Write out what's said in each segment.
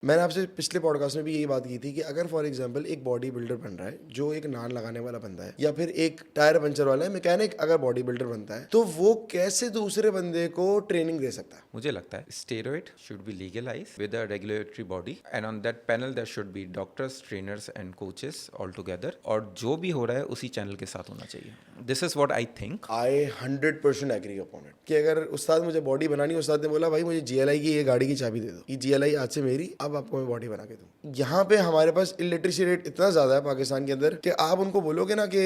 मैंने आपसे पिछले पॉडकास्ट में भी यही बात की थी कि अगर फॉर एग्जांपल एक बॉडी बिल्डर बन रहा है, जो एक नान लगाने वाला बंदा है, या फिर एक टायर पंचर वाला है, मैकेनिक अगर बॉडी बिल्डर बनता है, तो वो कैसे दूसरे बंदे को ट्रेनिंग दे सकता है? मुझे लगता है steroid should be legalise with a regulatory body and on that panel there should be doctors, trainers and coaches all together, और जो भी हो रहा है उसी चैनल के साथ होना चाहिए. This is what I think. I 100% agree upon it कि अगर उस्ताद मुझे बॉडी बनानी, उस्ताद ने बोला भाई मुझे जीएलआई की ये गाड़ी की चाबी दे दो, ये जीएलआई आज से मेरी, अब आपको मैं बॉडी बना के दूं. यहाँ पे हमारे पास इलिटरेसी रेट इतना ज्यादा है पाकिस्तान के अंदर कि आप उनको बोलोगे ना कि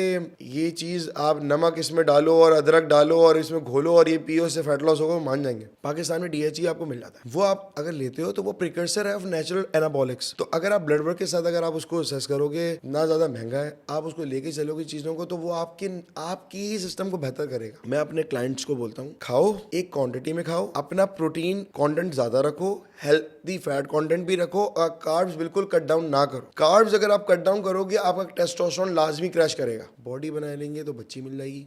ये चीज आप नमक इसमें डालो और अदरक डालो और इसमें घोलो और ये पियो, से फैट लॉस होगा, मान जाएंगे. पाकिस्तान में डीएचई आपको मिल जाता है, वो आप अगर लेते हो तो वो प्रिकर्सर है ऑफ नेचुरल एनाबॉलिक्स. तो अगर आप ब्लड वर्क के साथ अगर आप उसको असेस करोगे, ना ज्यादा महंगा है, आप उसको लेके चलोगे चीजों को, तो वो आपकी ही सिस्टम को बेहतर करेगा. मैं अपने क्लाइंट्स को बोलता हूँ, खाओ एक क्वांटिटी में खाओ, अपना प्रोटीन कंटेंट ज्यादा रखो, हेल्दी फैट कंटेंट भी रखो, और कार्ब्स बिल्कुल कट डाउन ना करो. कार्ब्स अगर आप कट डाउन करोगे, आपका टेस्टोस्टेरोन लाजमी क्रैश करेगा. बॉडी बना लेंगे तो बच्ची मिल जाएगी.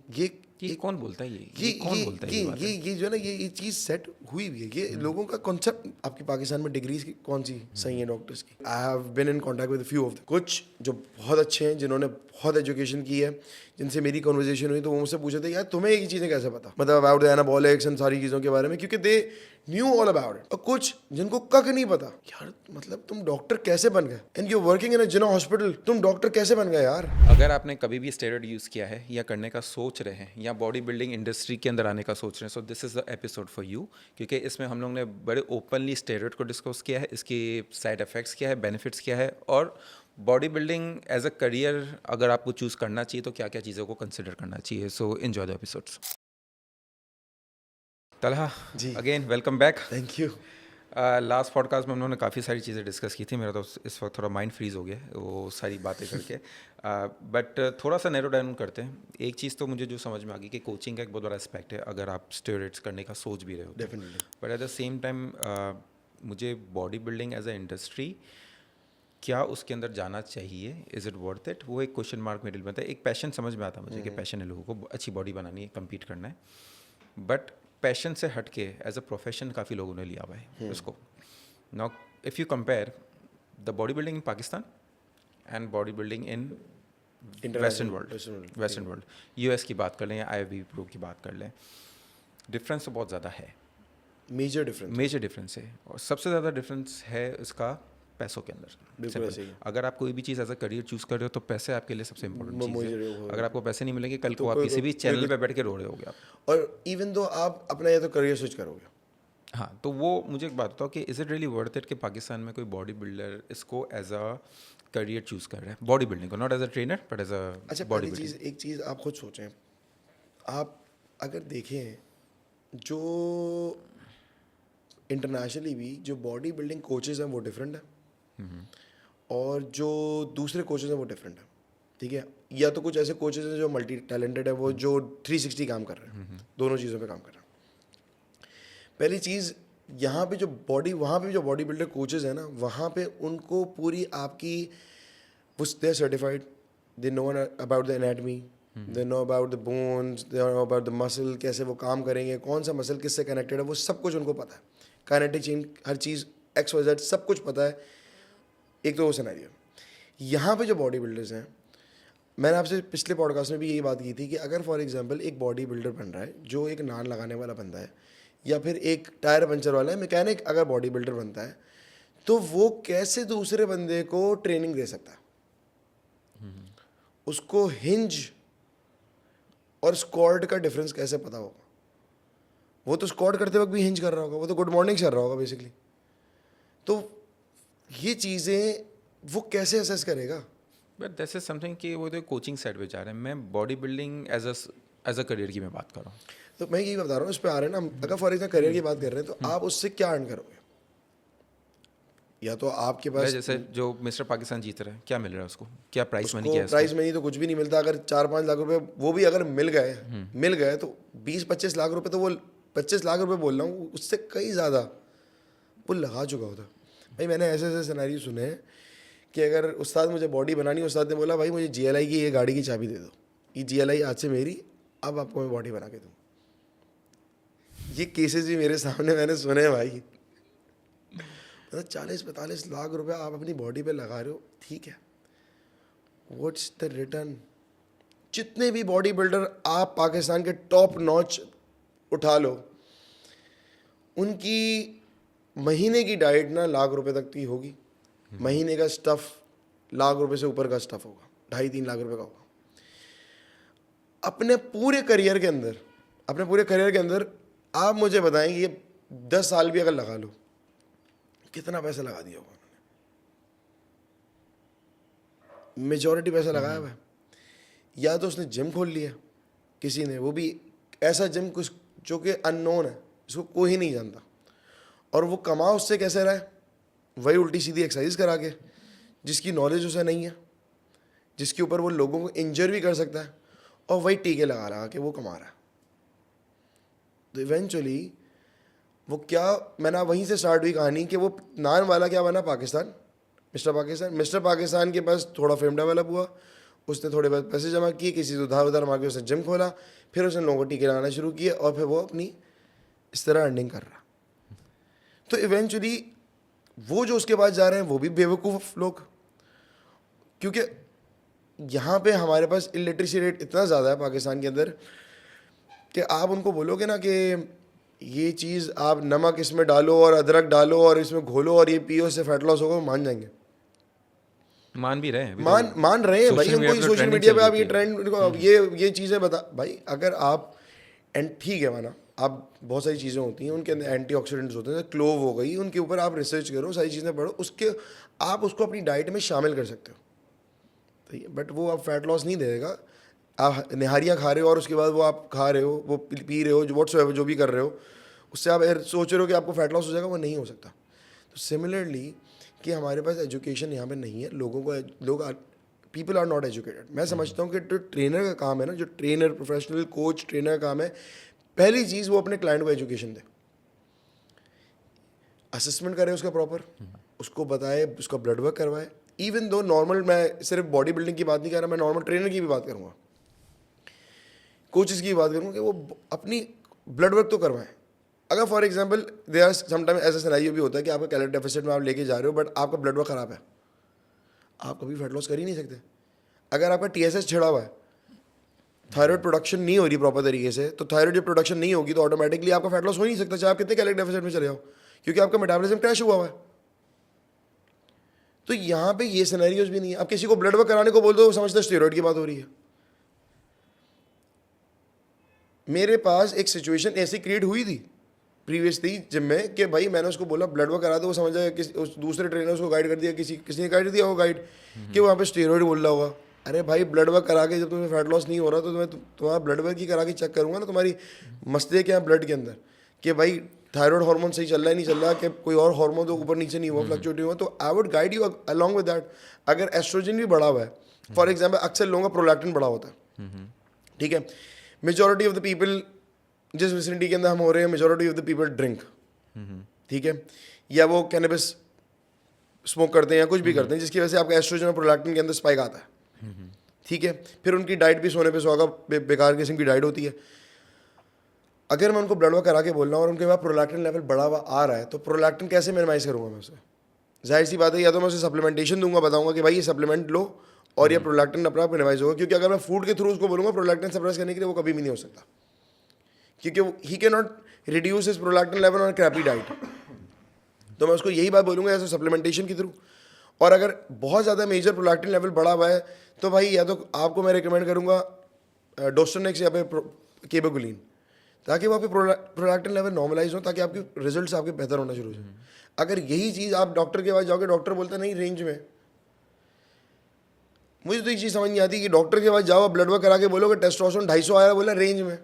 ये कौन बोलता है? ये कौन बोलता है ये बात? ये जो है ना, ये चीज सेट हुई हुई है. ये लोगों का कॉन्सेप्ट. आपकी पाकिस्तान में डिग्रीज की कौन सी सही है डॉक्टर्स की? I have been in contact with few of the, कुछ जो बहुत अच्छे हैं, जिन्होंने बहुत एजुकेशन की है, जिनसे मेरी कन्वर्सेशन हुई, तो वो मुझसे पूछे थे यार तुम्हें ये चीज़ें कैसे पता, मतलब अबाउट द एनाबॉलिक्स एंड सारी चीज़ों के बारे में, क्योंकि they knew all about it. और कुछ जिनको कक नहीं पता. यार मतलब तुम डॉक्टर कैसे बन गए, and you working in a Jinnah hospital, तुम डॉक्टर कैसे बन गए यार? अगर आपने कभी भी स्टेरॉइड यूज़ किया है या करने का सोच रहे हैं या बॉडी बिल्डिंग इंडस्ट्री के अंदर आने का सोच रहे हैं, so this is the episode for you. क्योंकि इसमें हम लोग ने बड़े ओपनली स्टेरॉइड को डिस्कस किया है, इसकी साइड इफ़ेक्ट्स क्या है, बेनिफिट्स क्या है, और body building as a career अगर आपको चूज़ करना चाहिए तो क्या क्या चीज़ों को कंसिडर करना चाहिए. So enjoy the episodes. Talha ji. Again welcome back. Thank you. Last podcast में हम लोगों ने काफ़ी सारी चीज़ें डिस्कस की थी. मेरा तो इस वक्त थोड़ा माइंड फ्रीज हो गया वो सारी बातें करके. बट थोड़ा सा नैरो डाउन करते हैं. एक चीज़ तो मुझे जो समझ में आ गई कि कोचिंग का एक बहुत बड़ा एस्पेक्ट है अगर आप स्टेरॉइड्स करने का सोच भी रहे हो. Definitely. But at the same time मुझे body building as a industry, क्या उसके अंदर जाना चाहिए, इज़ इट वर्थ इट, वो एक क्वेश्चन मार्क मेरे लिए बनता है. एक पैशन समझ में आता है मुझे कि पैशन है, लोगों को अच्छी बॉडी बनानी है, कम्पीट करना है. बट पैशन से हट के एज अ प्रोफेशन काफ़ी लोगों ने लिया हुआ है उसको. Now if you compare the body building in Pakistan and body building in western world, US की बात कर लें या IFBB प्रो की बात कर लें, डिफरेंस तो बहुत ज़्यादा है. मेजर डिफरेंस है. और सबसे ज़्यादा डिफरेंस है इसका पैसों के अंदर. बिल्कुल ऐसे ही है. अगर आप कोई भी चीज़ एज अ करियर चूज़ कर रहे हो तो पैसे आपके लिए सबसे इंपॉर्टेंट चीज़ है. अगर आपको पैसे नहीं मिलेंगे, कल को आप किसी भी चैनल पे बैठ के रो रहे होगे आप. और इवन दो आप अपना या तो करियर स्विच करोगे. हाँ, तो वो मुझे एक बात बताओ कि is it really worth it कि पाकिस्तान में कोई बॉडी बिल्डर इसको एज अ करियर चूज़ कर रहा है, बॉडी बिल्डिंग को, not as a trainer but as a body building. एक चीज़ आप खुद सोचें. आप अगर देखें, जो इंटरनेशनली भी जो बॉडी बिल्डिंग कोचेज़ हैं वो डिफरेंट है, और जो दूसरे कोचेज़ हैं वो डिफरेंट है. ठीक है, या तो कुछ ऐसे कोचेज़ हैं जो मल्टी टैलेंटेड है, वो जो 360 काम कर रहे हैं, दोनों चीज़ों पे काम कर रहे हैं. पहली चीज़, यहाँ पे जो बॉडी, वहाँ पे जो बॉडी बिल्डर कोचेज़ हैं ना, वहाँ पे उनको पूरी आपकी, वो they certified, they know about the anatomy, they know about the bones, they know about the muscle, कैसे वो काम करेंगे, कौन सा मसल किससे कनेक्टेड है, वो सब कुछ उनको पता है. काइनेटिक चेन, हर चीज़ XYZ सब कुछ पता है. एक तो वो सिनेरियो. यहाँ पे जो बॉडी बिल्डर्स हैं, मैंने आपसे पिछले पॉडकास्ट में भी यही बात की थी कि अगर फॉर एग्जांपल एक बॉडी बिल्डर बन रहा है, जो एक नान लगाने वाला बंदा है, या फिर एक टायर पंचर वाला है, मैकेनिक अगर बॉडी बिल्डर बनता है, तो वो कैसे दूसरे बंदे को ट्रेनिंग दे सकता है? उसको हिंज और स्क्वाट का डिफरेंस कैसे पता होगा? वो तो स्क्वाट करते वक्त भी हिंज कर रहा होगा, वो तो गुड मॉर्निंग कर रहा होगा बेसिकली. तो ये चीज़ें वो कैसे असेस करेगा? बट दिस इज समथिंग कि वो तो कोचिंग साइड पे जा रहे हैं. मैं body building as a career की मैं बात कर रहा हूँ. तो मैं यही बता रहा हूँ, इस पे आ रहे हैं ना. अगर फॉर एग्जाम्पल करियर की बात कर रहे हैं, तो आप उससे क्या अर्न करोगे? या तो आपके पास, जैसे जो मिस्टर पाकिस्तान जीत रहा है, क्या मिल रहा है उसको, क्या प्राइस मनी, क्या है प्राइस मनी तो कुछ भी नहीं मिलता. अगर 4-5 लाख रुपए वो भी अगर मिल गए तो 20-25 लाख रुपए, तो वो 25 लाख रुपए बोल रहा हूँ, उससे कई ज़्यादा वो लगा चुका होता. भाई मैंने ऐसे ऐसे सिनेरियो सुने हैं कि अगर उस्ताद मुझे बॉडी बनानी, उस्ताद ने बोला भाई मुझे GLI की ये गाड़ी की चाबी दे दो, ये GLI आज से मेरी, अब आपको मैं बॉडी बना के दूँ. ये केसेस भी मेरे सामने मैंने सुने हैं भाई. मतलब 40-45 लाख रुपए आप अपनी बॉडी पे लगा रहे हो, ठीक है, व्हाट्स द रिटर्न? जितने भी बॉडी बिल्डर आप पाकिस्तान के टॉप नॉच उठा लो, उनकी महीने की डाइट ना लाख रुपए तक की होगी, महीने का स्टफ लाख रुपए से ऊपर का स्टफ होगा, 2.5-3 लाख रुपए का होगा। अपने पूरे करियर के अंदर आप मुझे बताएं कि ये 10 साल भी अगर लगा लो, कितना पैसा लगा दिया होगा उन्होंने? मेजॉरिटी पैसा लगाया हुआ है। या तो उसने जिम खोल लिया किसी ने, वो भी ऐसा जिम कुछ जो कि अननोन है, जिसको कोई नहीं जानता, और वो कमा उससे कैसे रहा है? वही उल्टी सीधी एक्सरसाइज करा के, जिसकी नॉलेज उसे नहीं है, जिसके ऊपर वो लोगों को इंजर भी कर सकता है, और वही टीके लगा के वो कमा रहा है। तो इवेंचुअली वो क्या, मैंने वहीं से स्टार्ट हुई कहानी कि वो नान वाला क्या बना? पाकिस्तान, मिस्टर पाकिस्तान के पास थोड़ा फेम डेवलप हुआ, उसने थोड़े बहुत पैसे जमा किए, किसी से उधार मांग के उसने जिम खोला, फिर उसने लोगों को टीके लगाना शुरू किए, और फिर वो अपनी इस तरह अर्निंग कर रहा। तो इवेंचुअली वो जो उसके पास जा रहे हैं वो भी बेवकूफ़ लोग, क्योंकि यहाँ पे हमारे पास इलिटरेसी रेट इतना ज़्यादा है पाकिस्तान के अंदर कि आप उनको बोलोगे ना कि ये चीज़ आप नमक इसमें डालो और अदरक डालो और इसमें घोलो और ये पियो, इससे फैट लॉस होगा, वो मान जाएंगे। मान भी रहे हैं, मान रहे हैं भाई, उनको सोशल मीडिया पे आप ये ट्रेंड, ये चीज़ें बता भाई, अगर आप एंड ठीक है माना, आप बहुत सारी चीज़ें होती हैं उनके अंदर एंटीऑक्सीडेंट्स होते हैं, क्लोव हो गई, उनके ऊपर आप रिसर्च करो, सारी चीज़ें पढ़ो, उसके आप उसको अपनी डाइट में शामिल कर सकते हो, ठीक है, बट वो आप फैट लॉस नहीं देगा। आप निहारियाँ खा रहे हो और उसके बाद वो आप खा रहे हो, वो पी रहे हो, जो भी कर रहे हो, उससे आप सोच रहे हो कि आपको फैट लॉस हो जाएगा, वो नहीं हो सकता। तो सिमिलरली कि हमारे पास एजुकेशन यहाँ पे नहीं है, पीपल आर नॉट एजुकेटेड। मैं समझता हूँ कि जो ट्रेनर का काम है ना, जो ट्रेनर, प्रोफेशनल कोच ट्रेनर का काम है, पहली चीज़ वो अपने क्लाइंट को एजुकेशन दे, असेसमेंट करे उसका प्रॉपर, उसको बताए, उसका ब्लड वर्क करवाए। इवन दो नॉर्मल, मैं सिर्फ बॉडी बिल्डिंग की बात नहीं कर रहा, मैं नॉर्मल ट्रेनर की भी बात करूँगा, कोचेस की बात करूँगा, कि वो अपनी ब्लड वर्क तो करवाएं। अगर for example they are sometime ऐसा सिनेरियो भी होता है कि आपका कैलोरी डेफिसिट में आप लेके जा रहे हो, बट आपका ब्लड वर्क ख़राब है, आप कभी फैट लॉस कर ही नहीं सकते। अगर आपका TSH छिड़ा हुआ है, थायराइड प्रोडक्शन नहीं हो रही प्रॉपर तरीके से, तो थायराइड जब प्रोडक्शन नहीं होगी तो ऑटोमेटिकली आपका फैट लॉस हो नहीं सकता, चाहे आप कितने कैलोरी डेफिसिट में चले जाओ, क्योंकि आपका मेटाबॉलिज्म क्रैश हुआ है। तो यहाँ पे ये सिनेरियोज भी नहीं है। अब किसी को ब्लड वर्क कराने को बोल दो, वो समझता है स्टेरॉइड की बात हो रही है। मेरे पास एक सिचुएशन ऐसी क्रिएट हुई थी प्रीवियसली जिम में कि भाई मैंने उसको बोला ब्लड वर्क करा दो, वो समझ आया, उस दूसरे ट्रेनर उसको गाइड कर दिया, किसी ने गाइड दिया वो गाइड कि वहाँ पे स्टेरॉइड बोल रहा होगा। अरे भाई ब्लड वर्क करा के जब तुम्हें फैट लॉस नहीं हो रहा, तो तुम्हारा ब्लड वर्क ही करा के चेक करूँगा ना तुम्हारी मसले क्या ब्लड के अंदर, कि भाई थायराइड हार्मोन सही चल रहा है नहीं चल रहा, कि कोई और हार्मोन तो ऊपर नीचे नहीं हुआ, फ्लक्चुएट हुआ, तो I would guide you along with that. अगर एस्ट्रोजन भी बढ़ा हुआ है, फॉर एग्जाम्पल अक्सर लोगों का प्रोलैक्टिन बढ़ा होता है, ठीक है, मेजॉरिटी ऑफ द पीपल जिस विसिनिटी के अंदर हम हो रहे हैं, majority of the people drink, ठीक है, या वो कैनबिस स्मोक करते हैं या कुछ भी करते हैं, जिसकी वजह से आपका एस्ट्रोजन और प्रोलैक्टिन के अंदर स्पाइक आता है, ठीक है। फिर उनकी डाइट भी सोने पे सुहागा बेकार किस्म की डाइट होती है। अगर मैं उनको ब्लड वर्क करा के बोल रहा हूँ और उनके बाद प्रोलैक्टिन लेवल बढ़ा हुआ आ रहा है, तो प्रोलैक्टिन कैसे मिनिमाइज करूँगा मैं उसे? जाहिर सी बात है, या तो मैं उसे सप्लीमेंटेशन दूंगा, बताऊंगा कि भाई ये सप्लीमेंट लो और ये प्रोलैक्टिन अपना आप मिनिमाइज होगा, क्योंकि अगर मैं फूड के थ्रू उसको बोलूँगा प्रोलैक्टिन सप्रेस करने के लिए, वो कभी भी नहीं हो सकता, क्योंकि he can not reduce his prolactin level on crappy diet. तो मैं उसको यही बात बोलूँगा ऐसे सप्लीमेंटेशन के थ्रू। और अगर बहुत ज़्यादा मेजर प्रोलैक्टिन लेवल बढ़ा हुआ है, तो भाई या तो आपको मैं रिकमेंड करूँगा डोस्टोनेक्स या फिर केबागुलिन, ताकि वहाँ पे प्रोलैक्टिन लेवल नॉर्मलाइज हो, ताकि आपके रिजल्ट्स आपके बेहतर होना शुरू हो जाए। अगर यही चीज़ आप डॉक्टर के पास जाओगे, डॉक्टर बोलता नहीं रेंज में, मुझे तो एक चीज़ समझ नहीं आती कि डॉक्टर के पास जाओ, ब्लड वर्क करा के बोलोगे टेस्टोस्टेरोन 250 आया, बोला रेंज में।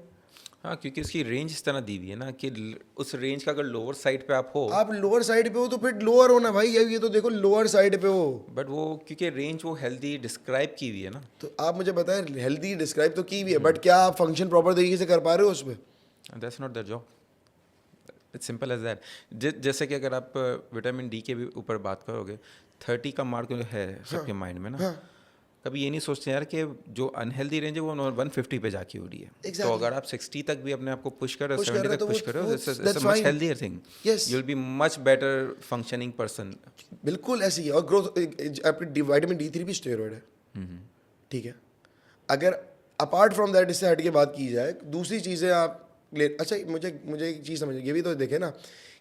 हाँ, क्योंकि उसकी रेंज इस तरह दी हुई है ना कि उस रेंज का अगर लोअर साइड पे आप हो, आप लोअर साइड पे हो तो फिर लोअर होना भाई, ये तो देखो लोअर साइड पे हो, बट वो क्योंकि रेंज वो हेल्दी डिस्क्राइब की हुई है ना। तो आप मुझे बताएं, हेल्दी डिस्क्राइब तो की हुई है, बट क्या आप फंक्शन प्रॉपर तरीके से कर पा रहे हो उसमें? That's not the job, it's simple as that. जैसे कि अगर आप विटामिन डी के भी ऊपर बात करोगे, 30 का मार्क है सबके माइंड में ना, कभी ये नहीं सोचते यार कि जो अनहेल्दी रेंज है वो 150 पे जाके हो रही है। तो Exactly. अगर आप 60 तक भी अपने आप को पुश कर रहे हो, Push कर 70 रहे हो तक तो पुश वो- कर रहे हो, वो- it's a that's much fine. Healthier thing. Yes. You will be much better functioning person. बिल्कुल ऐसे ही है। और ग्रोथ आपकी विटामिन D3 भी स्टेरॉइड है, ठीक है। अगर अपार्ट फ्रॉम दैट इससे हट के बात की जाए, दूसरी चीज़ें आप ले, अच्छा मुझे मुझे एक चीज़ समझ, ये भी तो देखें ना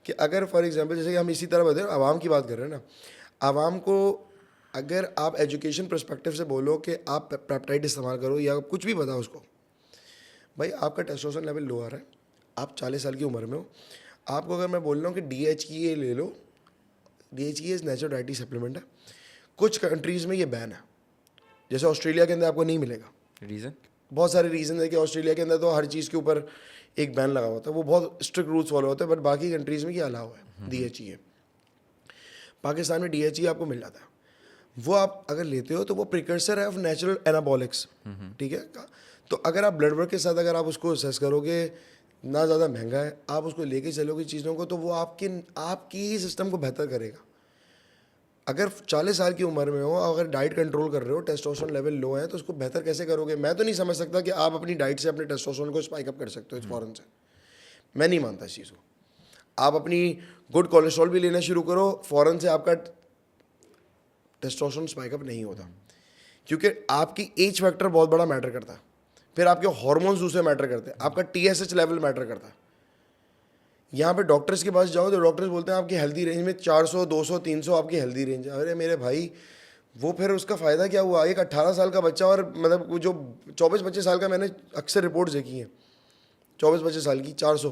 कि अगर फॉर एग्जांपल जैसे कि हम इसी तरह बता आवाम की बात कर रहे हैं ना, आवाम को अगर आप एजुकेशन पर्सपेक्टिव से बोलो कि आप पेप्टाइड इस्तेमाल करो या कुछ भी बताओ उसको, भाई आपका टेस्टोस्टेरोन लेवल लो आ रहा है, आप 40 साल की उम्र में हो, आपको अगर मैं बोल रहा हूँ कि DHEA ले लो, DHEA is natural dietary supplement है, कुछ कंट्रीज़ में ये बैन है, जैसे ऑस्ट्रेलिया के अंदर आपको नहीं मिलेगा। रीज़न? बहुत सारे रीज़न है कि ऑस्ट्रेलिया के अंदर तो हर चीज़ के ऊपर एक बैन लगा होता है, वो बहुत स्ट्रिक्ट रूल्स फॉलो होते हैं, बट बाकी कंट्रीज़ में ये अलाउ है DHEA। पाकिस्तान में DHEA आपको मिल जाता है, वो आप अगर लेते हो तो वो प्रिकर्सर है ऑफ नेचुरल एनाबॉलिक्स, ठीक है। तो अगर आप ब्लड वर्क के साथ अगर आप उसको असेस करोगे, ना ज़्यादा महंगा है, आप उसको लेके चलोगे चीज़ों को, तो वो आपकी ही सिस्टम को बेहतर करेगा। अगर 40 साल की उम्र में हो, अगर डाइट कंट्रोल कर रहे हो, टेस्टोस्टेरोन लेवल लो है, तो उसको बेहतर कैसे करोगे? मैं तो नहीं समझ सकता कि आप अपनी डाइट से अपने टेस्टोस्टेरोन को स्पाइक अप कर सकते हो फ़ौरन से। मैं नहीं मानता इस चीज़ को। आप अपनी गुड कोलेस्ट्रॉल भी लेना शुरू करो, फ़ौरन से आपका टेस्टोस्टेरोन स्पाइक अप नहीं होता, क्योंकि आपकी एज फैक्टर बहुत बड़ा मैटर करता है, फिर आपके हार्मोन्स दूसरे मैटर करते हैं, आपका TSH लेवल मैटर करता है। यहाँ पे डॉक्टर्स के पास जाओ तो डॉक्टर्स बोलते हैं आपकी हेल्दी रेंज में 400 200 300 आपकी हेल्दी रेंज है। अरे मेरे भाई, वो फिर उसका फ़ायदा क्या हुआ? एक 18 साल का बच्चा, और मतलब वो जो 24-25 साल का, मैंने अक्सर रिपोर्ट्स देखी हैं, 24-25 साल की 400,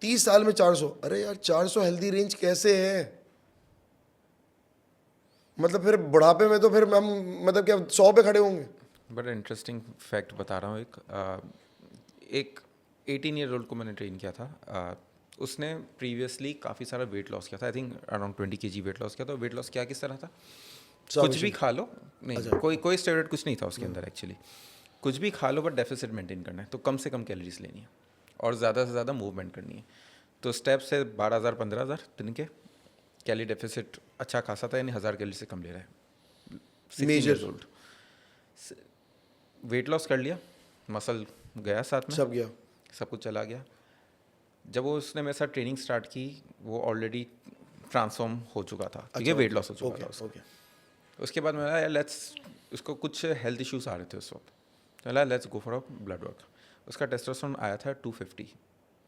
30 साल में 400। अरे यार 400 हेल्दी रेंज कैसे है? मतलब फिर बुढ़ापे में तो फिर हम मतलब क्या 100 पे खड़े होंगे? बड़ा इंटरेस्टिंग फैक्ट बता रहा हूँ। एक 18 ईयर ओल्ड को मैंने ट्रेन किया था। उसने प्रीवियसली काफ़ी सारा वेट लॉस किया था, I think around 20 kg weight loss किया था। वेट लॉस क्या किस तरह था? कुछ भी खा लो, नहीं कोई स्टेरॉइड कुछ नहीं था उसके अंदर एक्चुअली। कुछ भी खा लो बट डेफिसिट मेंटेन करना है, तो कम से कम कैलोरीज लेनी है और ज़्यादा से ज़्यादा मूवमेंट करनी है। तो स्टेप्स है 12,000 15,000 दिन के। कैलोरी डेफिसिट अच्छा खासा था, यानी 1000 कैलोरी से कम ले रहा है। 16 years old। वेट लॉस कर लिया, मसल गया साथ में, सब गया, सब कुछ चला गया। जब वो उसने मेरे साथ ट्रेनिंग स्टार्ट की, वो ऑलरेडी ट्रांसफॉर्म हो चुका था, क्योंकि वेट लॉस हो चुका था उसका। उसके बाद मैंने यार लेट्स, उसको कुछ हेल्थ इश्यूज आ रहे थे उस वक्त, तो मैंने let's go for a blood work. उसका टेस्टोस्टेरोन आया था 250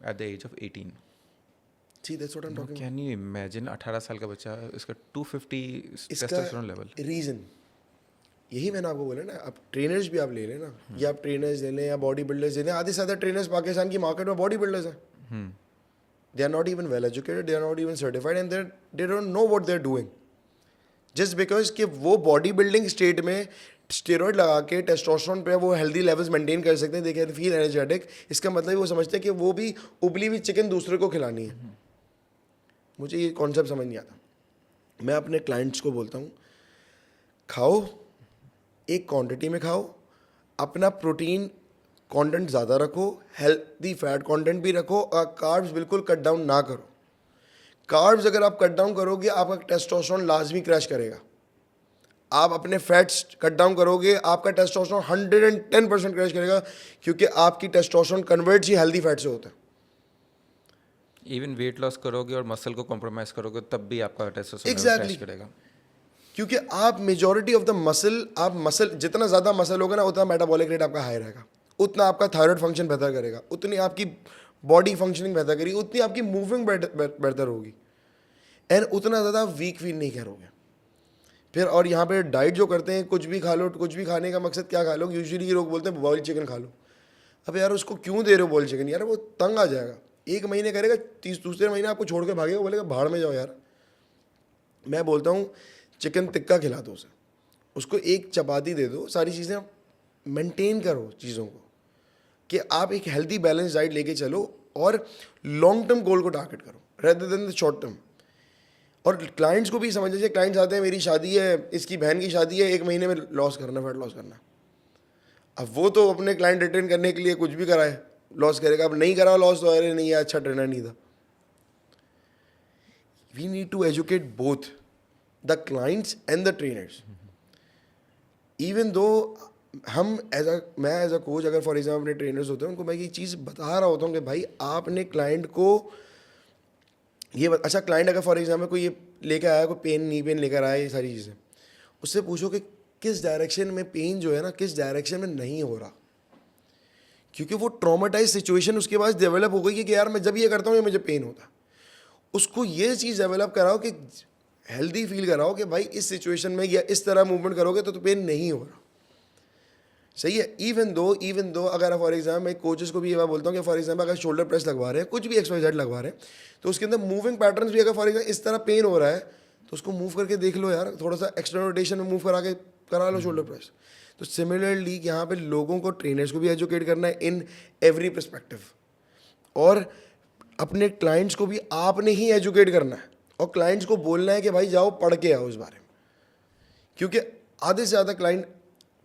at the age of 18। See, that's what I'm talking about. Can you imagine 18 साल का बच्चा, इसका 250 टेस्टोस्टेरोन लेवल। रीज़न यही मैंने आपको बोला ना, आप ट्रेनर्स भी आप ले लें ना, या आप ट्रेनर्स ले लें या बॉडी बिल्डर्स ले लें। आधे से ज़्यादा ट्रेनर्स पाकिस्तान की मार्केट में बॉडी बिल्डर्स हैं। They are not even well educated, they are not even certified, and they don't know what they are doing, just because कि वो बॉडी बिल्डिंग स्टेट में स्टेरॉइड लगा के टेस्टोस्टेरोन पे वो हेल्दी लेवल्स मेंटेन कर सकते हैं, दे कैन फील एनर्जेटिक। इसका मतलब वो समझते हैं कि वो भी उबली हुई चिकन दूसरे को खिलानी है। मुझे ये कॉन्सेप्ट समझ नहीं आता। मैं अपने क्लाइंट्स को बोलता हूँ, खाओ, एक क्वांटिटी में खाओ, अपना प्रोटीन कंटेंट ज़्यादा रखो, हेल्दी फैट कंटेंट भी रखो, और कार्ब्स बिल्कुल कट डाउन ना करो। कार्ब्स अगर आप कट डाउन करोगे, आपका टेस्टोस्टेरोन लाजमी क्रैश करेगा। आप अपने फैट्स कट डाउन करोगे, आपका टेस्टोस्टेरोन 110% क्रैश करेगा, क्योंकि आपकी टेस्टोस्टेरोन कन्वर्ट्स ही हेल्दी फैट से होता है। इवन वेट लॉस करोगे और मसल को कॉम्प्रोमाइज करोगे, तब भी आपका टेस्टोस्टेरोन Exactly. क्रैश करेगा। क्योंकि आप मेजॉरिटी ऑफ द मसल जितना ज़्यादा मसल होगा ना, उतना मेटाबॉलिक रेट आपका हाई रहेगा, उतना आपका थायराइड फंक्शन बेहतर करेगा, उतनी आपकी बॉडी फंक्शनिंग बेहतर करेगी, उतनी आपकी मूविंग बेहतर होगी, एंड उतना ज़्यादा वीक फील नहीं करोगे फिर। और यहाँ पे डाइट जो करते हैं, कुछ भी खा लो, कुछ भी खाने का मकसद क्या खा लो, यूजुअली लोग बोलते हैं बॉइल्ड चिकन खा लो। अब यार उसको क्यों दे रहे हो बॉइल्ड चिकन? यार वो तंग आ जाएगा, 1 महीने करेगा, दूसरे महीने आपको छोड़ के भागेगा, बोलेगा भाड़ में जाओ यार। मैं बोलता हूँ चिकन टिक्का खिला दो उसे, उसको एक चपाती दे दो, सारी चीज़ें मेंटेन करो चीज़ों को, कि आप एक हेल्दी बैलेंस डाइट लेके चलो और लॉन्ग टर्म गोल को टारगेट करो rather than the short term. और क्लाइंट्स को भी समझ लीजिए, क्लाइंट्स आते हैं, मेरी शादी है, इसकी बहन की शादी है, 1 महीने में लॉस करना, फैट लॉस करना। अब वो तो अपने क्लाइंट रिटेन करने के लिए कुछ भी कराए, लॉस करेगा। अब नहीं करा लॉस, तो अरे नहीं, अच्छा ट्रेनर नहीं था। We need to educate both the clients and the trainers even though हम मैं एज अ कोच अगर फॉर एग्जाम्पल अपने ट्रेनर्स होते हैं उनको मैं ये चीज़ बता रहा होता हूँ कि भाई आपने क्लाइंट को अच्छा क्लाइंट अगर फॉर एग्जाम्पल कोई ये लेकर आया, कोई पेन नी पेन लेकर आया, ये सारी चीज़ें उससे पूछो कि किस डायरेक्शन में पेन जो है ना किस डायरेक्शन में नहीं हो रहा, क्योंकि वो ट्रॉमेटाइज सिचुएशन उसके पास डेवलप हो गई है कि यार मैं जब ये करता हूँ ये मुझे पेन होता है। उसको ये चीज़ डेवलप कराओ कि हेल्दी फील कराओ कि भाई इस सिचुएशन में या इस तरह मूवमेंट करोगे तो पेन नहीं हो रहा। सही है। इवन दो अगर फॉर एग्जाम्पल मैं कोचेस को भी ये बात बोलता हूँ कि फॉर एग्जाम्पल अगर शोल्डर प्रेस लगवा रहे हैं, कुछ भी XYZ लगवा रहे हैं, तो उसके अंदर मूविंग पैटर्न्स भी अगर फॉर एग्जाम्पल इस तरह पेन हो रहा है तो उसको मूव करके देख लो यार, थोड़ा सा एक्सटर्नल रोटेशन में मूव करा लो शोल्डर प्रेस। तो सिमिलरली यहाँ पे लोगों को, ट्रेनर्स को भी एजुकेट करना है इन एवरी पर्सपेक्टिव, और अपने क्लाइंट्स को भी आपने ही एजुकेट करना है और क्लाइंट्स को बोलना है कि भाई जाओ पढ़ के आओ इस बारे में। क्योंकि आधे से ज़्यादा क्लाइंट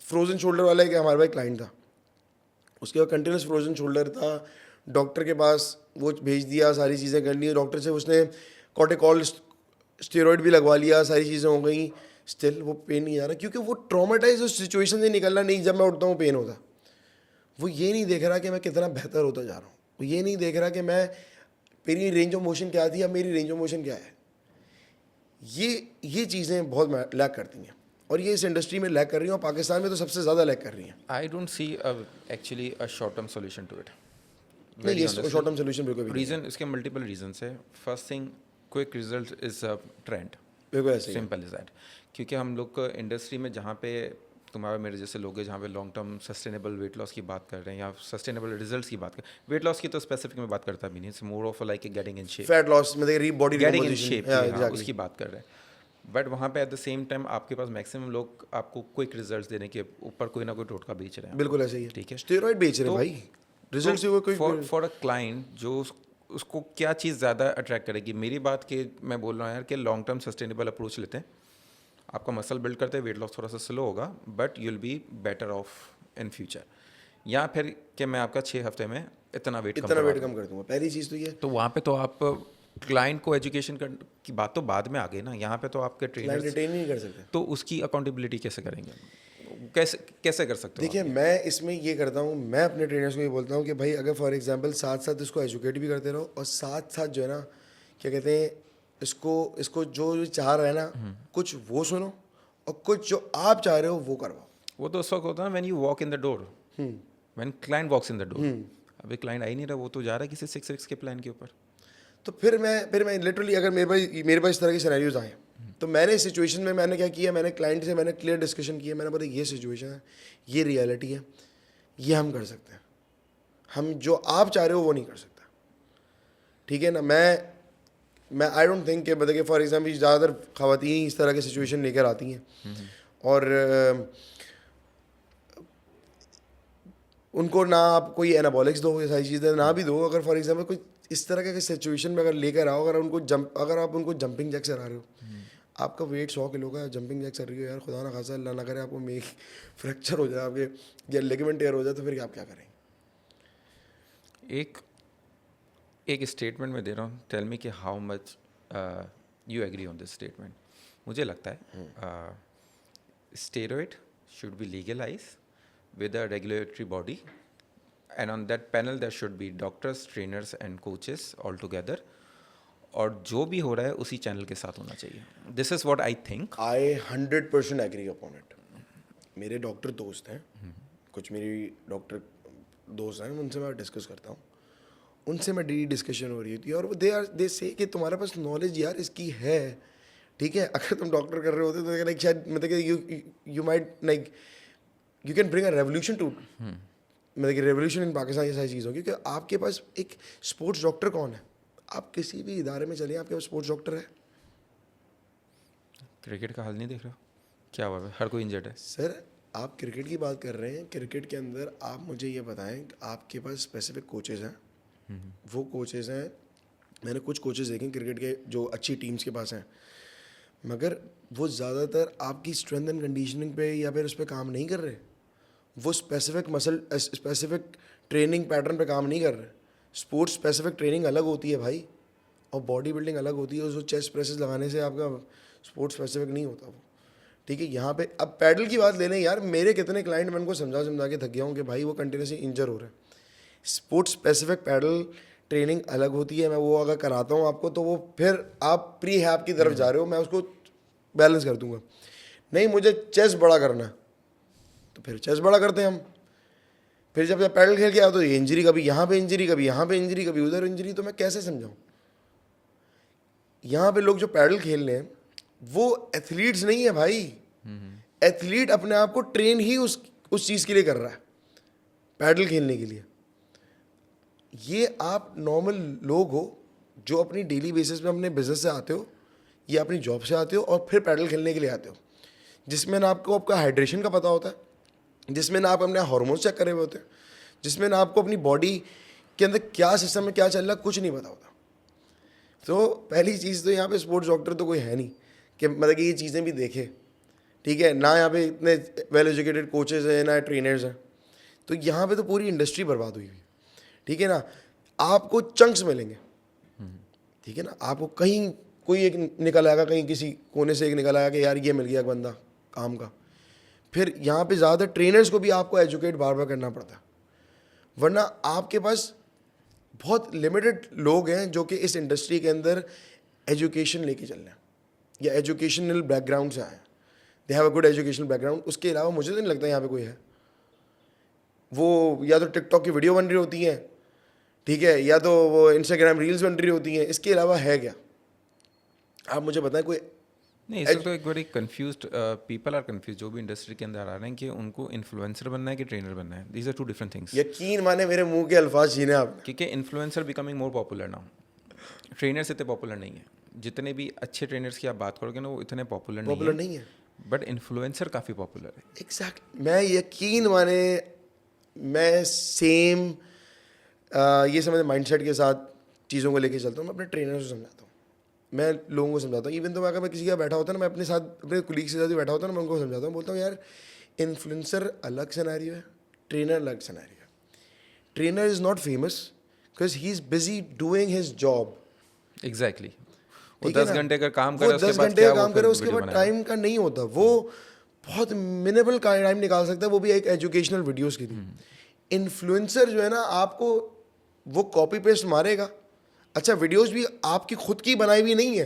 फ्रोजन शोल्डर वाला एक हमारे भाई क्लाइंट था, उसके बाद कंटिन्यूस फ्रोजन शोल्डर था, डॉक्टर के पास वो भेज दिया, सारी चीज़ें कर ली, डॉक्टर से उसने कॉर्टिकॉल स्टेरॉइड भी लगवा लिया, सारी चीज़ें हो गई, स्टिल वो पेन नहीं आ रहा क्योंकि वो ट्रॉमेटाइज उस सिचुएशन से निकलना नहीं। जब मैं उठता हूँ पेन होता, वो ये नहीं देख रहा कि मैं कितना बेहतर होता जा रहा हूँ, वो ये नहीं देख रहा कि मैं मेरी रेंज ऑफ मोशन क्या थी, अब मेरी रेंज ऑफ मोशन क्या है। ये चीज़ें बहुत लैक करती हैं और ये इस इंडस्ट्री में लैक कर रही हैं और पाकिस्तान में तो सबसे ज़्यादा लैक कर रही हैं। I don't see actually a short term solution to it. नहीं, ये शॉर्ट टर्म सोल्यूशन बिल्कुल भी नहीं है। रीज़न, इसके मल्टीपल रीजंस है। First thing, quick result is a trend, बिल्कुल ऐसे ही है। Simple is that. क्योंकि हम लोग को इंडस्ट्री में जहाँ पे तुम्हारे मेरे जैसे लोग हैं, जहाँ पे long term sustainable weight loss की बात कर रहे हैं या सस्टेनेबल रिजल्ट्स की बात कर, वेट लॉस की तो स्पेसिफिक में बात करता भी नहीं, it's more of like getting in shape, fat loss मतलब body getting in shape, exactly उसकी बात कर रहे हैं। बट वहाँ पे एट द सेम टाइम आपके पास मैक्सिमम लोग आपको क्विक रिजल्ट्स देने के ऊपर कोई ना कोई टोटका बेच रहे हैं। बिल्कुल ऐसे ही है। ठीक है, स्टेरॉइड बेच रहे हैं भाई, रिजल्ट से वो कोई फॉर अ क्लाइंट जो उसको क्या चीज़ ज़्यादा अट्रैक्ट करेगी। मेरी बात के मैं बोल रहा हूँ यार कि लॉन्ग टर्म सस्टेनेबल अप्रोच लेते हैं, आपका मसल बिल्ड करते हैं, वेट लॉस थोड़ा सा स्लो होगा but you will be better of in future. या फिर कि मैं आपका 6 हफ्ते में इतना वेट कम कर दूंगा, पहली चीज़ तो ये। तो वहाँ पे तो आप क्लाइंट को एजुकेशन की बात तो बाद में आ गई ना, यहाँ पे तो आपके क्लाइंट ट्रेनर रिटेन नहीं कर सकते। तो उसकी अकाउंटेबिलिटी कैसे करेंगे, कैसे कर सकते हो? देखिए मैं इसमें ये करता हूँ, मैं अपने ट्रेनर्स को ये बोलता हूँ कि भाई अगर फॉर एग्जांपल साथ साथ इसको एजुकेट भी करते रहो और साथ साथ जो है ना क्या कहते हैं इसको जो चाह रहा है ना कुछ वो सुनो और कुछ जो आप चाह रहे हो वो करवाओ। वो तो उस वक्त होता है when you walk in the door, when client walks in the door. अभी क्लाइंट आ ही नहीं रहा, वो तो जा रहा है किसी 6 के प्लान के ऊपर। तो फिर मैं लिटरली अगर मेरे पास इस तरह के सिनेरियोज आए तो मैंने इस सिचुएशन में मैंने क्या किया, मैंने क्लाइंट से मैंने क्लियर डिस्कशन किया, मैंने बोला ये सिचुएशन है, ये रियलिटी है, ये हम कर सकते हैं, हम जो आप चाह रहे हो वो नहीं कर सकता। ठीक है ना। मैं आई डोंट थिंक कि मतलब कि फॉर एग्जाम्पल ज़्यादातर ख़वातीन इस तरह की सिचुएशन लेकर आती हैं और उनको ना आप कोई एनाबॉलिक्स दो, ये सारी चीज़ें ना भी दो, अगर फॉर एग्जांपल कोई इस तरह के सिचुएशन में अगर लेकर आओ, अगर आप उनको जंपिंग जैक करा रहे हो, आपका वेट 100 किलो का, जंपिंग जैक कर रही हो यार, खुदा ना खासा अल्लाह ना करे आपको फ्रैक्चर हो जाए आपके या लिगामेंट टेयर हो जाए, तो फिर आप क्या करेंगे? एक स्टेटमेंट में दे रहा हूँ, टेल मी कि how much you agree on this statement. मुझे लगता है steroid should be legalise with a regulatory body and on that panel there should be doctors, trainers and coaches all together, और जो भी हो रहा है उसी चैनल के साथ होना चाहिए। This is what I think. I 100% agree upon it. मेरे डॉक्टर दोस्त हैं, कुछ मेरी डॉक्टर दोस्त हैं, उनसे मैं डिस्कस करता हूँ, उनसे मैं डेली डिस्कशन हो रही होती है और वो दे से कि तुम्हारे पास नॉलेज यार इसकी है, ठीक है। अगर तुम डॉक्टर कर रहे होते तो लाइक शायद मतलब कि you might like you can bring a revolution to मतलब कि रेवोल्यूशन इन पाकिस्तान, ये सारी चीज़ होगी। क्योंकि आपके पास एक स्पोर्ट्स डॉक्टर कौन है? आप किसी भी इदारे में चलिए, आपके पास स्पोर्ट्स डॉक्टर है। क्रिकेट का हाल नहीं देख रहे हो, क्या हुआ है, हर कोई इंजर्ड है। सर आप क्रिकेट की बात कर रहे हैं, क्रिकेट के अंदर आप मुझे ये बताएं, आपके पास स्पेसिफिक कोचेज़ हैं, वो कोचेज़ हैं, मैंने कुछ कोचेज़ देखे क्रिकेट के जो अच्छी टीम्स के पास हैं, मगर वो ज़्यादातर आपकी स्ट्रेंथ एंड कंडीशनिंग पे या फिर उस पर काम नहीं कर रहे, वो स्पेसिफिक ट्रेनिंग पैटर्न पे काम नहीं कर रहे। स्पोर्ट्स स्पेसिफिक ट्रेनिंग अलग होती है भाई, और बॉडी बिल्डिंग अलग होती है। उसको चेस्ट प्रेसेस लगाने से आपका स्पोर्ट्स स्पेसिफिक नहीं होता वो, ठीक है। यहाँ पे अब पैडल की बात ले लें यार, मेरे कितने क्लाइंट मैं उनको समझा समझा के थक गया हूँ कि भाई वो कंटिन्यूसली इंजर हो रहे हैं। स्पोर्ट्स स्पेसिफिक पैडल ट्रेनिंग अलग होती है, मैं वो अगर कराता हूँ आपको तो वो फिर आप प्री हैप की तरफ जा रहे हो, मैं उसको बैलेंस कर दूंगा। नहीं मुझे चेस्ट बड़ा करना है तो फिर चेस्ट बड़ा करते हैं हम। फिर जब पैडल खेल के आओ तो ये इंजरी, कभी यहाँ पे इंजरी, कभी यहाँ पे इंजरी, कभी उधर इंजरी, तो मैं कैसे समझाऊँ। यहाँ पे लोग जो पैडल खेल रहे हैं वो एथलीट्स नहीं है भाई। एथलीट अपने आप को ट्रेन ही उस चीज़ के लिए कर रहा है, पैडल खेलने के लिए। ये आप नॉर्मल लोग हो जो अपनी डेली बेसिस पे अपने बिजनेस से आते हो या अपनी जॉब से आते हो और फिर पैडल खेलने के लिए आते हो, जिसमें ना आपको आपका हाइड्रेशन का पता होता है, जिसमें ना आप अपने हार्मोन्स चेक करे हुए होते हैं, जिसमें ना आपको अपनी बॉडी के अंदर क्या सिस्टम में क्या चल रहा है कुछ नहीं पता होता। तो पहली चीज़ तो यहाँ पे स्पोर्ट्स डॉक्टर तो कोई है नहीं कि मतलब कि ये चीज़ें भी देखे, ठीक है ना। यहाँ पे इतने वेल एजुकेटेड कोचेज़ हैं ना ट्रेनर्स हैं, तो यहाँ पे तो पूरी इंडस्ट्री बर्बाद हुई हुई, ठीक है ना। आपको चंक्स मिलेंगे, ठीक है ना। आपको कहीं कोई एक निकल आएगा, कहीं किसी कोने से एक निकल आएगा कि यार ये मिल गया एक बंदा काम का। फिर यहाँ पे ज़्यादा ट्रेनर्स को भी आपको एजुकेट बार बार करना पड़ता है, वरना आपके पास बहुत लिमिटेड लोग हैं जो कि इस इंडस्ट्री के अंदर एजुकेशन लेके चल रहे हैं या एजुकेशनल बैकग्राउंड से आए हैं, they have a good educational background. उसके अलावा मुझे तो नहीं लगता यहाँ पे कोई है। वो या तो टिकटॉक की वीडियो बन रही होती हैं, ठीक है, या तो वो इंस्टाग्राम रील्स बन रही होती हैं, इसके अलावा है क्या? आप मुझे बताएं कोई। नहीं, इस वक्त तो एक बड़ी कंफ्यूज्ड पीपल आर कंफ्यूज जो भी इंडस्ट्री के अंदर आ रहे हैं कि उनको इन्फ्लुएंसर बनना है कि ट्रेनर बनना है। These are two different things. यकीन माने मेरे मुंह के अल्फाज छीने आप, क्योंकि influencer becoming more popular now, trainers इतने पॉपुलर नहीं है। जितने भी अच्छे ट्रेनर्स की आप बात करोगे ना वो इतने पॉपुलर नहीं है, बट इन्फ्लुएंसर काफ़ी पॉपुलर है। एग्जैक्ट। मैं यकीन माने मैं सेम ये समझ माइंडसेट के साथ चीज़ों को लेके चलता हूँ। मैं अपने ट्रेनर को समझाता हूँ, मैं लोगों को समझाता हूँ। इवन तो अगर मैं किसी का बैठा होता है ना, मैं अपने साथ अपने कुलीग्स के साथ भी बैठा होता है ना, मैं उनको समझाता हूँ, बोलता हूँ यार इन्फ्लुएंसर अलग सिनेरियो है, ट्रेनर अलग सिनेरियो है। Trainer is not famous because he is busy doing his job. Exactly. वो ठीक है 10 ना? घंटे का काम वो करे, 10 घंटे का काम करे, उसके बाद टाइम का नहीं होता। वो बहुत मिनिमल टाइम निकाल सकता है, वो भी एक एजुकेशनल वीडियोस के लिए। इन्फ्लुएंसर जो है ना, आपको वो कॉपी पेस्ट मारेगा। अच्छा, वीडियोस भी आपकी खुद की बनाई हुई नहीं है।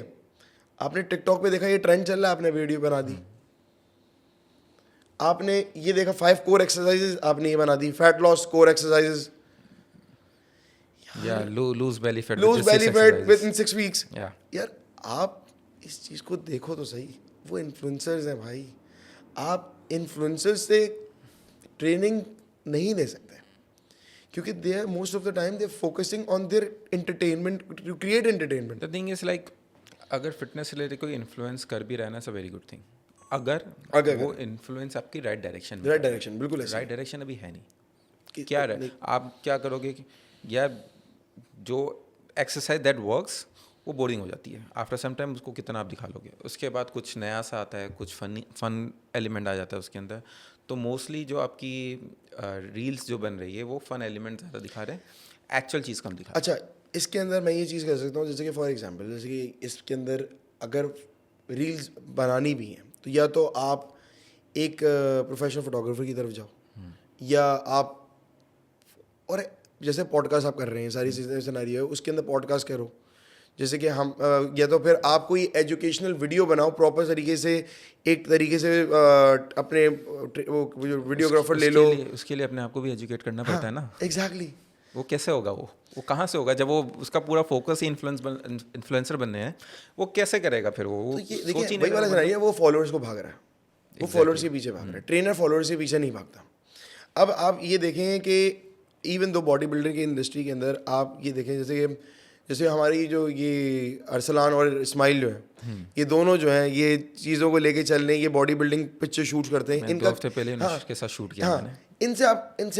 आपने टिकटॉक पे देखा ये ट्रेंड चल रहा है, आपने वीडियो बना दी। आपने ये देखा 5 कोर एक्सरसाइजेज, आपने ये बना दी, फैट लॉस कोर एक्सरसाइजेज, या loose belly fat within 6 weeks. या यार आप इस चीज़ को देखो तो सही, वो इन्फ्लुएंसर्स हैं भाई। आप इन्फ्लुएंसर्स से ट्रेनिंग नहीं ले सकते क्योंकि they are most of the time they focusing on their entertainment, to create entertainment. The thing is like अगर फिटनेस रिलेटेड कोई इन्फ्लुएंस कर भी रहा है ना, it's a very good thing. अगर वो इन्फ्लुएंस आपकी राइट डायरेक्शन में, राइट डायरेक्शन, बिल्कुल ऐसा। राइट डायरेक्शन अभी है नहीं। क्या रहा, आप क्या करोगे कि यार जो एक्सरसाइज दैट वर्क्स वो बोरिंग हो जाती है आफ्टर सम टाइम। उसको कितना आप दिखा लोगे, उसके बाद कुछ नया सा आता है, कुछ फन एलिमेंट आ जाता है उसके अंदर। तो मोस्टली जो आपकी रील्स जो बन रही है वो फन एलिमेंट ज़्यादा दिखा रहे हैं, एक्चुअल चीज़ कम दिखा रहे अच्छा, इसके अंदर मैं ये चीज़ कर सकता हूँ, जैसे कि फॉर एग्जांपल, जैसे कि इसके अंदर अगर रील्स बनानी भी हैं तो या तो आप एक प्रोफेशनल फोटोग्राफर की तरफ जाओ, या आप और जैसे पॉडकास्ट आप कर रहे हैं, सारी चीज़ें सिनेरियो है उसके अंदर पॉडकास्ट करो। जैसे कि हम या तो फिर आप कोई एजुकेशनल वीडियो बनाओ प्रॉपर तरीके से, एक तरीके से अपने वो वीडियोग्राफर ले लो। उसके लिए अपने आप को भी एजुकेट करना पड़ता है ना। एग्जैक्टली। वो कैसे होगा, वो कहाँ से होगा जब वो उसका पूरा फोकस ही इन्फ्लुएंसर बनने हैं। वो कैसे करेगा फिर? वो तो ये देखिए वही वाला सिनेरियो है, वो फॉलोअर्स को भाग रहा है, वो फॉलोअर्स के पीछे भाग रहा है। ट्रेनर फॉलोअर्स के पीछे नहीं भागता। अब आप ये देखें कि इवन दो बॉडी बिल्डर की इंडस्ट्री के अंदर आप ये देखें, जैसे हमारी जो ये अरसलान और इस्माइल जो है, ये दोनों जो हैं ये चीज़ों को लेके चल रहे हैं, ये बॉडी बिल्डिंग पिक्चर शूट करते हैं। इनका हफ्ते पहले के साथ शूट किया मैंने। इनसे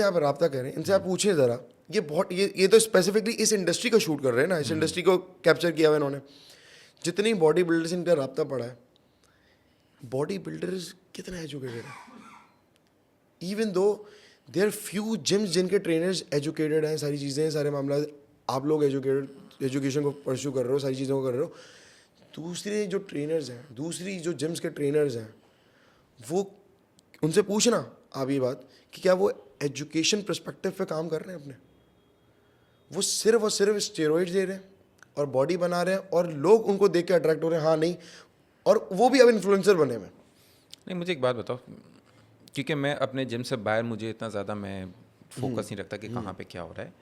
आप रब्ता करें, इनसे आप पूछें ज़रा, ये बहुत ये तो स्पेसिफिकली इस इंडस्ट्री को शूट कर रहे हैं ना, इस इंडस्ट्री को कैप्चर किया हुआ इन्होंने। जितनी बॉडी बिल्डर्स इनका रब्ता पड़ा है, बॉडी बिल्डर्स कितना एजुकेटेड है। Even though there few gyms जिनके ट्रेनर्स एजुकेटेड हैं, सारी चीज़ें, सारे मामला, आप लोग एजुकेशन को परस्यू कर रहे हो, सारी चीज़ों को कर रहे हो। दूसरे जो ट्रेनर्स हैं, दूसरी जो जिम्स के ट्रेनर्स हैं, वो उनसे पूछना आप ये बात कि क्या वो एजुकेशन पर्सपेक्टिव पे काम कर रहे हैं अपने, वो सिर्फ और सिर्फ स्टेरॉइड्स दे रहे हैं और बॉडी बना रहे हैं और लोग उनको देख के अट्रैक्ट हो रहे हैं, हाँ नहीं, और वो भी अब इन्फ्लुएंसर बने हुए हैं। नहीं, मुझे एक बात बताओ, क्योंकि मैं अपने जिम से बाहर मुझे इतना ज़्यादा मैं फोकस नहीं रखता कि कहाँ पे क्या हो रहा है।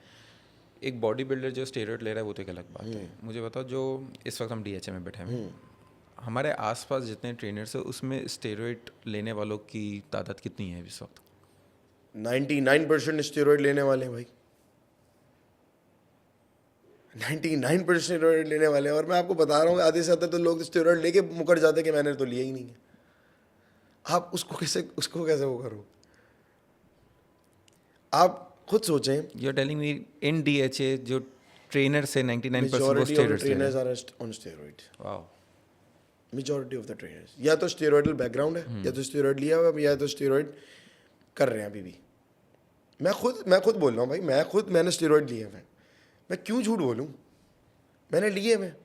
एक बॉडी बिल्डर जो स्टेरॉइड ले रहा है वो तो एक अलग बात है। मुझे बताओ, जो इस वक्त हम DHA में बैठे हैं, हमारे आसपास जितने ट्रेनर्स हैं उसमें स्टेरॉइड लेने वालों की तादाद कितनी है इस वक्त? 99% स्टेरॉइड लेने वाले हैं भाई, 99% स्टेरॉइड लेने वाले हैं। और मैं आपको बता रहा हूँ, आधे से ज़्यादा तो लोग स्टेरॉइड लेके मुकर जाते हैं कि मैंने तो लिया ही नहीं है। आप उसको कैसे वो करो? आप खुद सोचें, you are telling me in DHA जो ट्रेनर से 99% वो मेजॉरिटी ऑफ द स्टेरॉइड्स ले रहे ट्रेनर्स हैं। Are on steroid. Wow. Majority of the trainers या तो स्टेरॉइडल बैकग्राउंड है, या तो स्टेरॉइड लिया हुआ है, या तो स्टेरॉइड कर रहे हैं अभी भी। मैं खुद बोल रहा हूँ भाई, मैंने स्टेरॉइड लिए हैं। मैं क्यों झूठ बोलूँ, मैंने लिए हैं।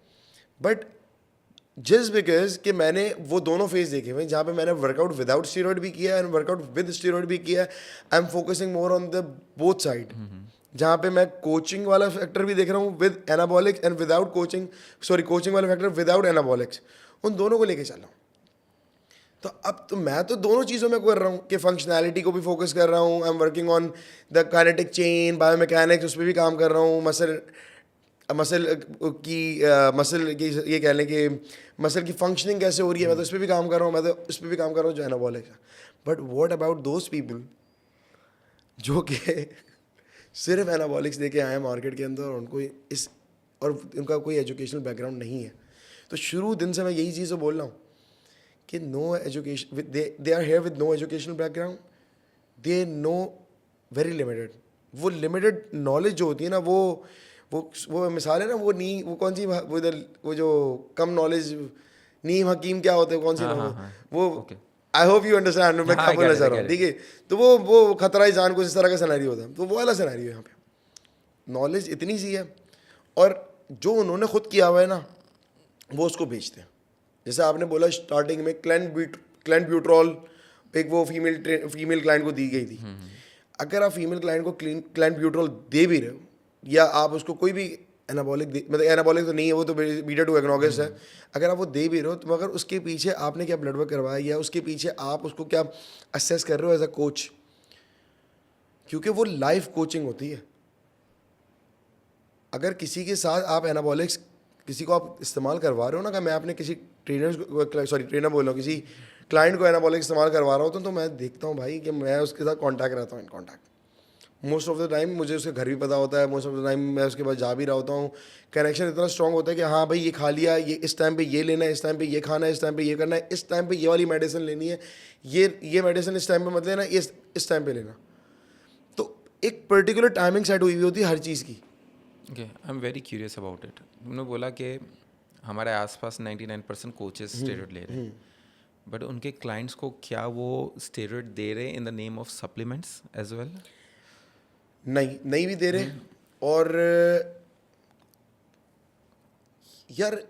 बट जस्ट बिकॉज कि मैंने वो दोनों फेज देखे हुए, जहाँ पे मैंने वर्कआउट विदाउट स्टेरॉइड भी किया है एंड वर्कआउट विद स्टेरॉइड भी किया है। I am focusing more on the both side, जहाँ पे मैं कोचिंग वाला फैक्टर भी देख रहा हूँ with anabolics and without coaching वाला फैक्टर विदाउट एनाबॉलिक्स, उन दोनों को लेके चल रहा हूँ। तो अब तो मैं तो दोनों चीज़ों में कर रहा हूँ कि फंक्शनैलिटी को भी फोकस कर रहा हूँ। I am working on the kinetic chain, biomechanics, उस पर भी काम कर रहा हूँ। मसल की ये कह लें कि मसल की फंक्शनिंग कैसे हो रही है, मैं तो उस पर भी काम कर रहा हूँ। मैं तो उस पर भी काम कर रहा हूँ जो एनाबॉलिक है। But what about those people जो कि सिर्फ एनाबॉलिक्स दे के आए हैं मार्केट के अंदर, और उनको और उनका कोई एजुकेशनल बैकग्राउंड नहीं है। तो शुरू दिन से मैं यही चीज़ बोल रहा हूँ कि no education, they are here with no educational background, they know very limited. वो लिमिटेड नॉलेज जो होती है ना, वो मिसाल है ना, वो कौन सी वो जो कम नॉलेज, नीम हकीम क्या होते हैं, कौन सी वो आई होप यू अंडरस्टैंड, मैं क्या बोलना चाह रहा हूँ, ठीक है। तो वो खतरा ही जान को इस तरह का सिनेरियो होता है, तो वो वाला सिनेरियो यहाँ पे। नॉलेज इतनी सी है और जो उन्होंने खुद किया हुआ है ना, वो उसको बेचते हैं। जैसे आपने बोला स्टार्टिंग में क्लैंट ब्यूट्रॉल एक वो फीमेल क्लाइंट को दी गई थी। अगर आप फीमेल क्लाइंट को क्लैंट ब्यूट्रॉल दे भी रहे हो, या आप उसको कोई भी एनाबॉलिक मतलब एनाबॉलिक तो नहीं है, वो तो बीटा 2 एगोनोगेस्ट है, अगर आप वो दे भी रहे हो, तो मगर उसके पीछे आपने क्या ब्लड वर्क करवाया, या उसके पीछे आप उसको क्या असेस कर रहे हो एज अ कोच, क्योंकि वो लाइफ कोचिंग होती है। अगर किसी के साथ आप एनाबॉलिक्स किसी को आप इस्तेमाल करवा रहे हो ना, कि मैं अपने किसी ट्रेनर बोल रहा हूँ, किसी क्लाइंट को एनाबॉलिक इस्तेमाल करवा रहा हूँ, तो मैं देखता हूँ भाई कि मैं उसके साथ कांटेक्ट रहता हूँ, in contact most of the time. मुझे उसके घर भी पता होता है, मोस्ट ऑफ द टाइम मैं उसके पास जा भी रहा होता हूँ। कनेक्शन इतना स्ट्रांग होता है कि हाँ भाई ये खा लिया, ये इस टाइम पे ये लेना है, इस टाइम पे ये खाना है, इस टाइम पे ये करना है, इस टाइम पे ये वाली मेडिसिन लेनी है, ये मेडिसिन इस टाइम पे मत लेना, इस टाइम पे लेना। तो एक पर्टिकुलर टाइमिंग सेट हुई होती है हर चीज़ की। Okay, I am very curious about it. उन्होंने बोला कि हमारे आसपास 99% कोचेस स्टेरॉइड ले रहे हैं, बट उनके क्लाइंट्स को क्या वो स्टेरॉइड दे रहे हैं in the name of supplements as well? नहीं भी दे रहे। और यार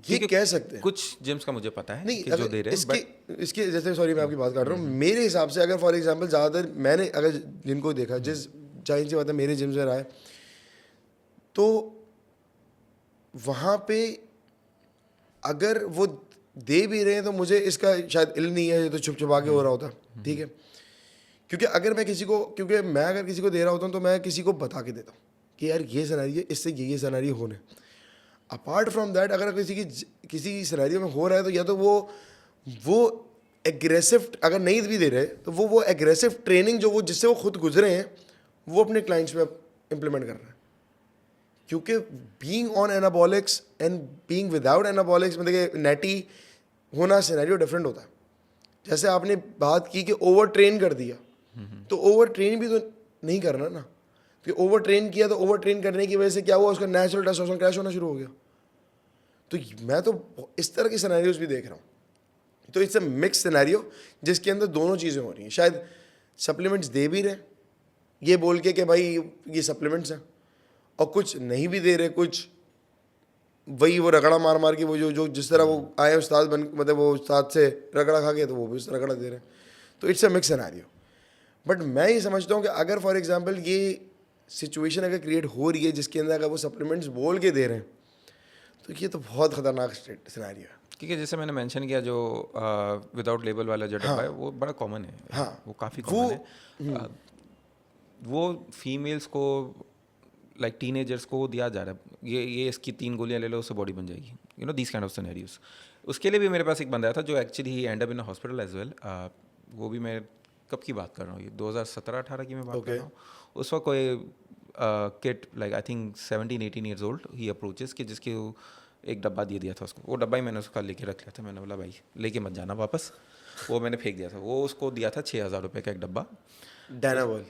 ये कह सकते हैं कुछ जिम्स का मुझे पता है नहीं, कि जो दे रहे हैं, इसके जैसे सॉरी मैं आपकी बात कर रहा हूँ, मेरे हिसाब से अगर फॉर एग्जांपल ज़्यादातर मैंने अगर जिनको देखा, जिस जाहिर सी बात है मेरे जिम से रहा है, तो वहाँ पे अगर वो दे भी रहे हैं तो मुझे इसका शायद इल्म नहीं है, ये तो छुप छुपा के हो रहा होता, ठीक है। क्योंकि अगर मैं किसी को दे रहा होता हूँ तो मैं किसी को बता के देता हूँ कि यार ये सिनेरियो, इससे ये सिनेरियो होने। अपार्ट फ्रॉम दैट अगर किसी सिनेरियो में हो रहा है, तो या तो वो एग्रेसिव अगर नहीं भी दे रहे, तो वो एग्रेसिव ट्रेनिंग जो जिससे वो खुद गुजरे हैं, वो अपने क्लाइंट्स में इम्प्लीमेंट कर रहे हैं। क्योंकि being on anabolics and being without anabolics में देखिए नेटी होना सिनेरियो डिफरेंट होता है। जैसे आपने बात की कि ओवर ट्रेन कर दिया, तो ओवर ट्रेन भी तो नहीं करना ना, कि ओवर ट्रेन किया तो ओवर ट्रेन करने की वजह से क्या हुआ, उसका नेचुरल टेस्टोस्टेरोन क्रैश होना शुरू हो गया। तो मैं तो इस तरह के सिनेरियोज भी देख रहा हूँ। तो इट्स अ मिक्स सिनेरियो जिसके अंदर दोनों चीज़ें हो रही हैं। शायद सप्लीमेंट्स दे भी रहे ये बोल के कि भाई ये सप्लीमेंट्स हैं, और कुछ नहीं भी दे रहे, कुछ वही वो रगड़ा मार मार के वो जो जिस तरह वो आए उस्ताद बन, मतलब वो उस्ताद से रगड़ा खा के, तो वो भी उस रगड़ा दे रहे हैं. तो it's a mix scenario. But मैं ये समझता हूँ कि अगर फॉर एग्जांपल ये सिचुएशन अगर क्रिएट हो रही है जिसके अंदर अगर वो सप्लीमेंट्स बोल के दे रहे हैं, तो ये तो बहुत ख़तरनाक सिनेरियो है. क्योंकि जैसे मैंने मेंशन किया जो विदाउट लेबल वाला जो डब्बा है वो बड़ा कॉमन है. हाँ. वो काफ़ी कॉमन है. वो फीमेल्स को लाइक टीनेजर्स को दिया जा रहा है, ये इसकी 3 गोलियां ले लो उससे बॉडी बन जाएगी, you know this kind of scenarios. उसके लिए भी मेरे पास एक बंदा था जो एक्चुअली ही end up in hospital as well. वो भी मैं कब की बात कर रहा हूँ, ये 2017-18 की मैं बात कर रहा हूँ. उस वक्त कोई kid like I think 17-18 years old he approaches कि जिसके एक डब्बा दे दिया था उसको. वो डब्बा ही मैंने उसका लेके रख लिया था. मैंने बोला भाई लेके मत जाना वापस. वो मैंने फेंक दिया था. वो उसको दिया था 6,000 रुपये का एक डब्बा. Dianabol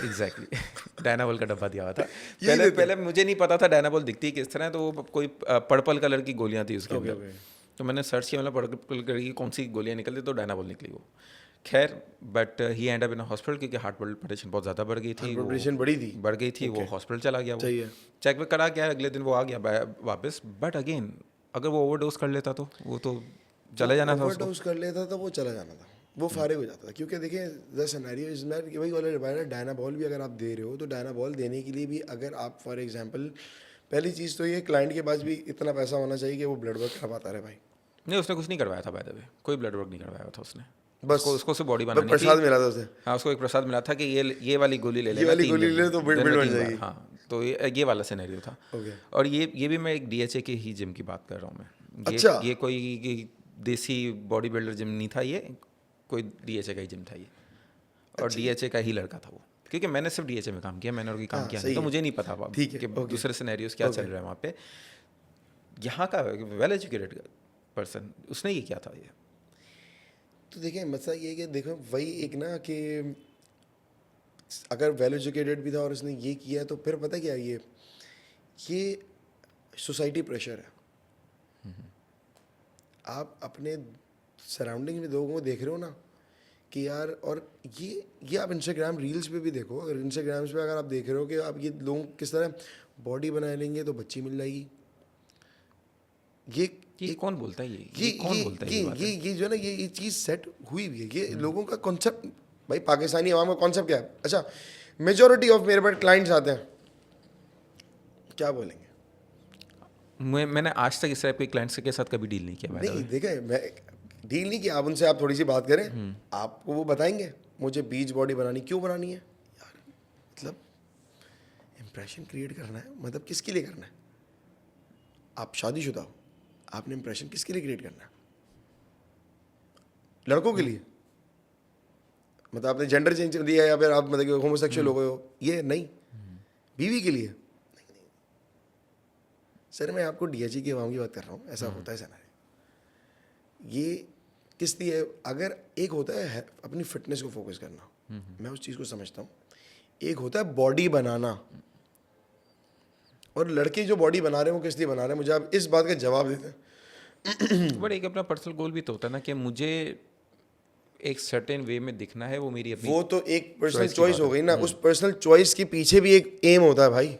exactly. डायनाबॉल का डब्बा दिया हुआ था. पहले मुझे नहीं पता था डायनाबॉल दिखती किस तरह है. तो वो कोई पर्पल कलर की गोलियां थी उसके अंदर. तो मैंने सर्च किया, मतलब पर्पल कलर की कौन सी गोलियां निकलती, तो डायनाबॉल निकली वो. खैर but he end up in hospital क्योंकि हार्ट पल्पिटेशन बहुत ज़्यादा बढ़ गई थी. बढ़ गई थी. वो हॉस्पिटल चला गया. वो चेक वेक करा गया, अगले दिन वो आ गया वापस. बट अगेन अगर वो ओवरडोज कर लेता तो वो तो चला जाना था. ओवरडोज कर लेता तो वो चला जाना था, वो फारिग हो जाता था. क्योंकि देखिए द सिनेरियो इज नॉट वही वाला रिवायरल. डायनाबॉल भी अगर आप दे रहे हो तो डायनाबॉल देने के लिए भी अगर आप फॉर एग्जांपल, पहली चीज़ तो ये क्लाइंट के पास भी इतना पैसा होना चाहिए कि वो ब्लड वर्क करवाता रहे भाई. नहीं, उसने कुछ नहीं करवाया था बाय द वे. कोई ब्लड वर्क नहीं करवाया था उसने. बस उसको सिर्फ बॉडी बनानी थी. प्रसाद मिला था उसे. हाँ, उसको एक प्रसाद मिला था कि ये वाली गोली ले लेना. ये वाली गोली ले तो बिल्ड बन जाएगी. हाँ, तो ये वाला सिनेरियो था. और ये भी मैं एक DHA के ही जिम की बात कर रहा हूँ मैं. अच्छा. ये कोई देसी बॉडी बिल्डर जिम नहीं था, ये कोई DHA का ही जिम था ये. और DHA का ही लड़का था वो. क्योंकि मैंने सिर्फ DHA में काम किया, मैंने और कोई काम किया नहीं, तो मुझे नहीं पता कि दूसरे सिनेरियोस क्या चल रहा है वहाँ पे. यहाँ का वेल एजुकेटेड पर्सन, उसने ये क्या था ये. तो देखिए मसला ये है कि देखो वही एक ना कि अगर वेल एजुकेटेड भी था और उसने ये किया, तो फिर पता क्या ये सोसाइटी प्रेशर है. आप अपने सराउंडिंग में लोगों को देख रहे हो ना कि यार, और ये आप इंस्टाग्राम रील्स पे भी देखो. अगर इंस्टाग्राम्स पे अगर आप देख रहे हो कि आप ये लोग किस तरह बॉडी बना लेंगे तो बच्ची मिल जाएगी. ये कौन बोलता है ये कौन बोलता है ये जो है ना ये चीज़ सेट हुई हुई है. ये लोगों का कॉन्सेप्ट, भाई पाकिस्तानी अवाम का कॉन्सेप्ट क्या है. अच्छा, मेजॉरिटी ऑफ मेरे पास क्लाइंट्स आते हैं, क्या बोलेंगे. मैंने आज तक इस टाइप के क्लाइंट्स के साथ कभी डील नहीं किया. नहीं देखें, मैं डील नहीं किया. आप उनसे आप थोड़ी सी बात करें, आपको वो बताएंगे मुझे बीच बॉडी बनानी. क्यों बनानी है यार, मतलब इम्प्रेशन क्रिएट करना है. मतलब किसके लिए करना है. आप शादीशुदा हो, आपने इंप्रेशन किसके लिए क्रिएट करना है. लड़कों के लिए, मतलब आपने जेंडर चेंज कर दिया, या फिर आप मतलब होमोसेक्सुअल हो गए हो, ये नहीं. बीवी के लिए नहीं. सर मैं आपको DHA के अवाम की बात कर रहा हूँ. ऐसा होता है सर. ये किस लिए, अगर एक होता है अपनी फिटनेस को फोकस करना, मैं उस चीज़ को समझता हूँ. एक होता है बॉडी बनाना, और लड़के जो बॉडी बना रहे हैं वो किस लिए बना रहे हैं, मुझे आप इस बात का जवाब देते हैं. बट एक अपना पर्सनल गोल भी तो होता है ना कि मुझे एक सर्टेन वे में दिखना है. वो मेरी अपनी, वो तो एक पर्सनल चॉइस हो गई ना. उस पर्सनल चॉइस के पीछे भी एक एम होता है भाई.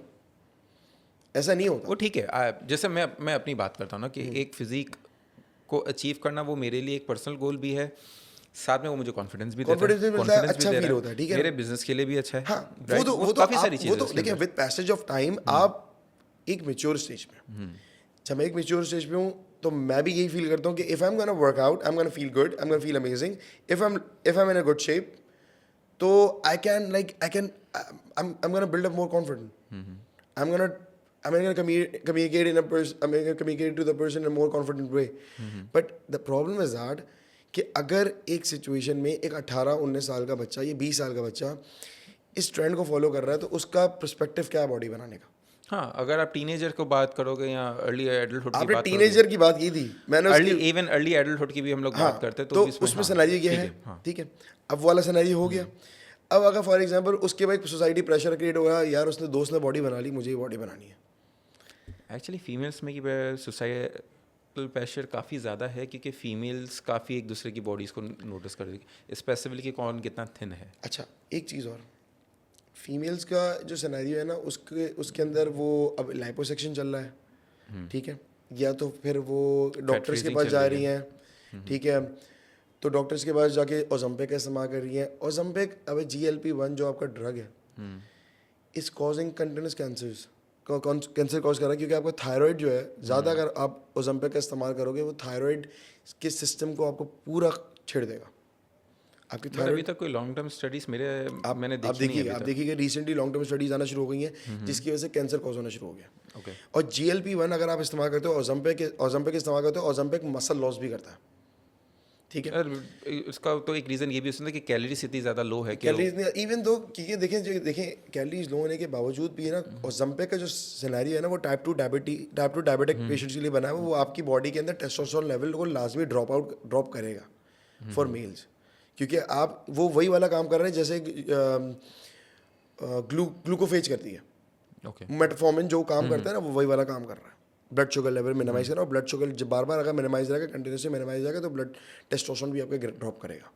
ऐसा नहीं होता. वो ठीक है. जैसे मैं अपनी बात करता हूँ ना कि एक फिजिक को अचीव करना वो मेरे लिए एक पर्सनल गोल भी है. साथ में वो मुझे कॉन्फिडेंस भी देता है, अच्छा फील होता है. ठीक है, मेरे बिजनेस के लिए भी अच्छा है. हाँ, वो तो काफ़ी सारी चीज़ें. वो तो देखिए विद पैसेज ऑफ टाइम आप एक मेच्योर स्टेज पे, जब मैं एक मेच्योर स्टेज पे हूँ तो मैं भी यही फील करता हूँ कि if I am gonna work out, I am gonna feel good, I am gonna feel amazing. If I am in a good shape, तो I can I'm gonna build up more confidence. I'm gonna communicate to the person in a more confident way. But the problem is that कि अगर एक situation में एक 18-19 साल का बच्चा, ये 20 साल का बच्चा इस ट्रेंड को फॉलो कर रहा है, तो उसका पर्सपेक्टिव क्या है बॉडी बनाने का. हाँ, अगर आप टीनेजर को बात करोगे या अर्ली एडल्टहुड की बात, टीनेजर की बात की थी मैंने, अर्ली एडल्टहुड की भी हम लोग बात करते हैं, तो उसमें सिनेरियो क्या है. ठीक है, अब वाला सिनेरियो हो गया. अब अगर फॉर एग्जांपल उसके बाद सोसाइटी प्रेशर क्रिएट हो गया, यार उसने दोस्त ने बॉडी बना ली, मुझे ये बॉडी बनानी है. एक्चुअली फीमेल्स में कि सोसाइटल प्रेशर काफ़ी ज़्यादा है, क्योंकि फीमेल्स काफ़ी एक दूसरे की बॉडीज़ को नोटिस कर रही है, स्पेसिफिकली कि कौन कितना थिन है. अच्छा, एक चीज़ और, फीमेल्स का जो सिनेरियो है ना, उसके अंदर वो अब लाइपोसेक्शन चल रहा है. ठीक है, या तो फिर वो डॉक्टर्स के freezing पास चल जा रही रही हैं, ठीक है, तो डॉक्टर्स के पास जाके ओज़म्पिक का इस्तेमाल कर रही हैं। ओज़म्पिक, अब GLP-1 जो आपका ड्रग है, इस causing continuous cancers, cancer cause कर रहा है, क्योंकि आपका थायराइड जो है ज़्यादा, अगर आप ओज़म्पिक का इस्तेमाल करोगे, वो थायराइड के सिस्टम को आपको पूरा छेड़ देगा। आपकी बट अभी तक कोई लॉन्ग टर्म स्टडीज मैंने आप देखी नहीं देखिए, अभी आप तक। देखिए कि रिसेंटली लॉन्ग टर्म स्टडीज आना शुरू हो गई हैं, जिसकी वजह से कैंसर कॉज होना शुरू हो गया। ओके, और GLP-1 अगर आप इस्तेमाल करते हो, ओज़म्पिक इस्तेमाल करते हो, ओज़म्पिक मसल लॉस भी करता है, ठीक है। इसका तो एक रीज़न ये भी हो सकता है कि कैलोरीज इतनी ज़्यादा लो है कि कैलोरीज नहीं, इवन दो, क्योंकि देखें कैलोरीज लो होने के बावजूद भी है ना, ओज़म्पिक का जो सिनेरियो है ना, वो टाइप 2 डायबिटिक पेशेंट्स के लिए बना है। वो आपकी बॉडी के अंदर टेस्टोस्टेरोन लेवल को लाजमी ड्रॉप करेगा फॉर मेल्स, क्योंकि आप वो वही वाला काम कर रहे हैं जैसे ग्लूकोफेज करती है, ओके, मेटफॉर्मिन जो काम करता है ना, वो वही वाला काम कर रहा है। ब्लड शुगर लेवल मिनिमाइज करना, और ब्लड शुगर जब बार बार अगर मिनिमाइज रहेगा, कंटिन्यूसली मिनिमाइज रहेगा, तो ब्लड टेस्टोस्टेरोन भी आपका ड्रॉप करेगा,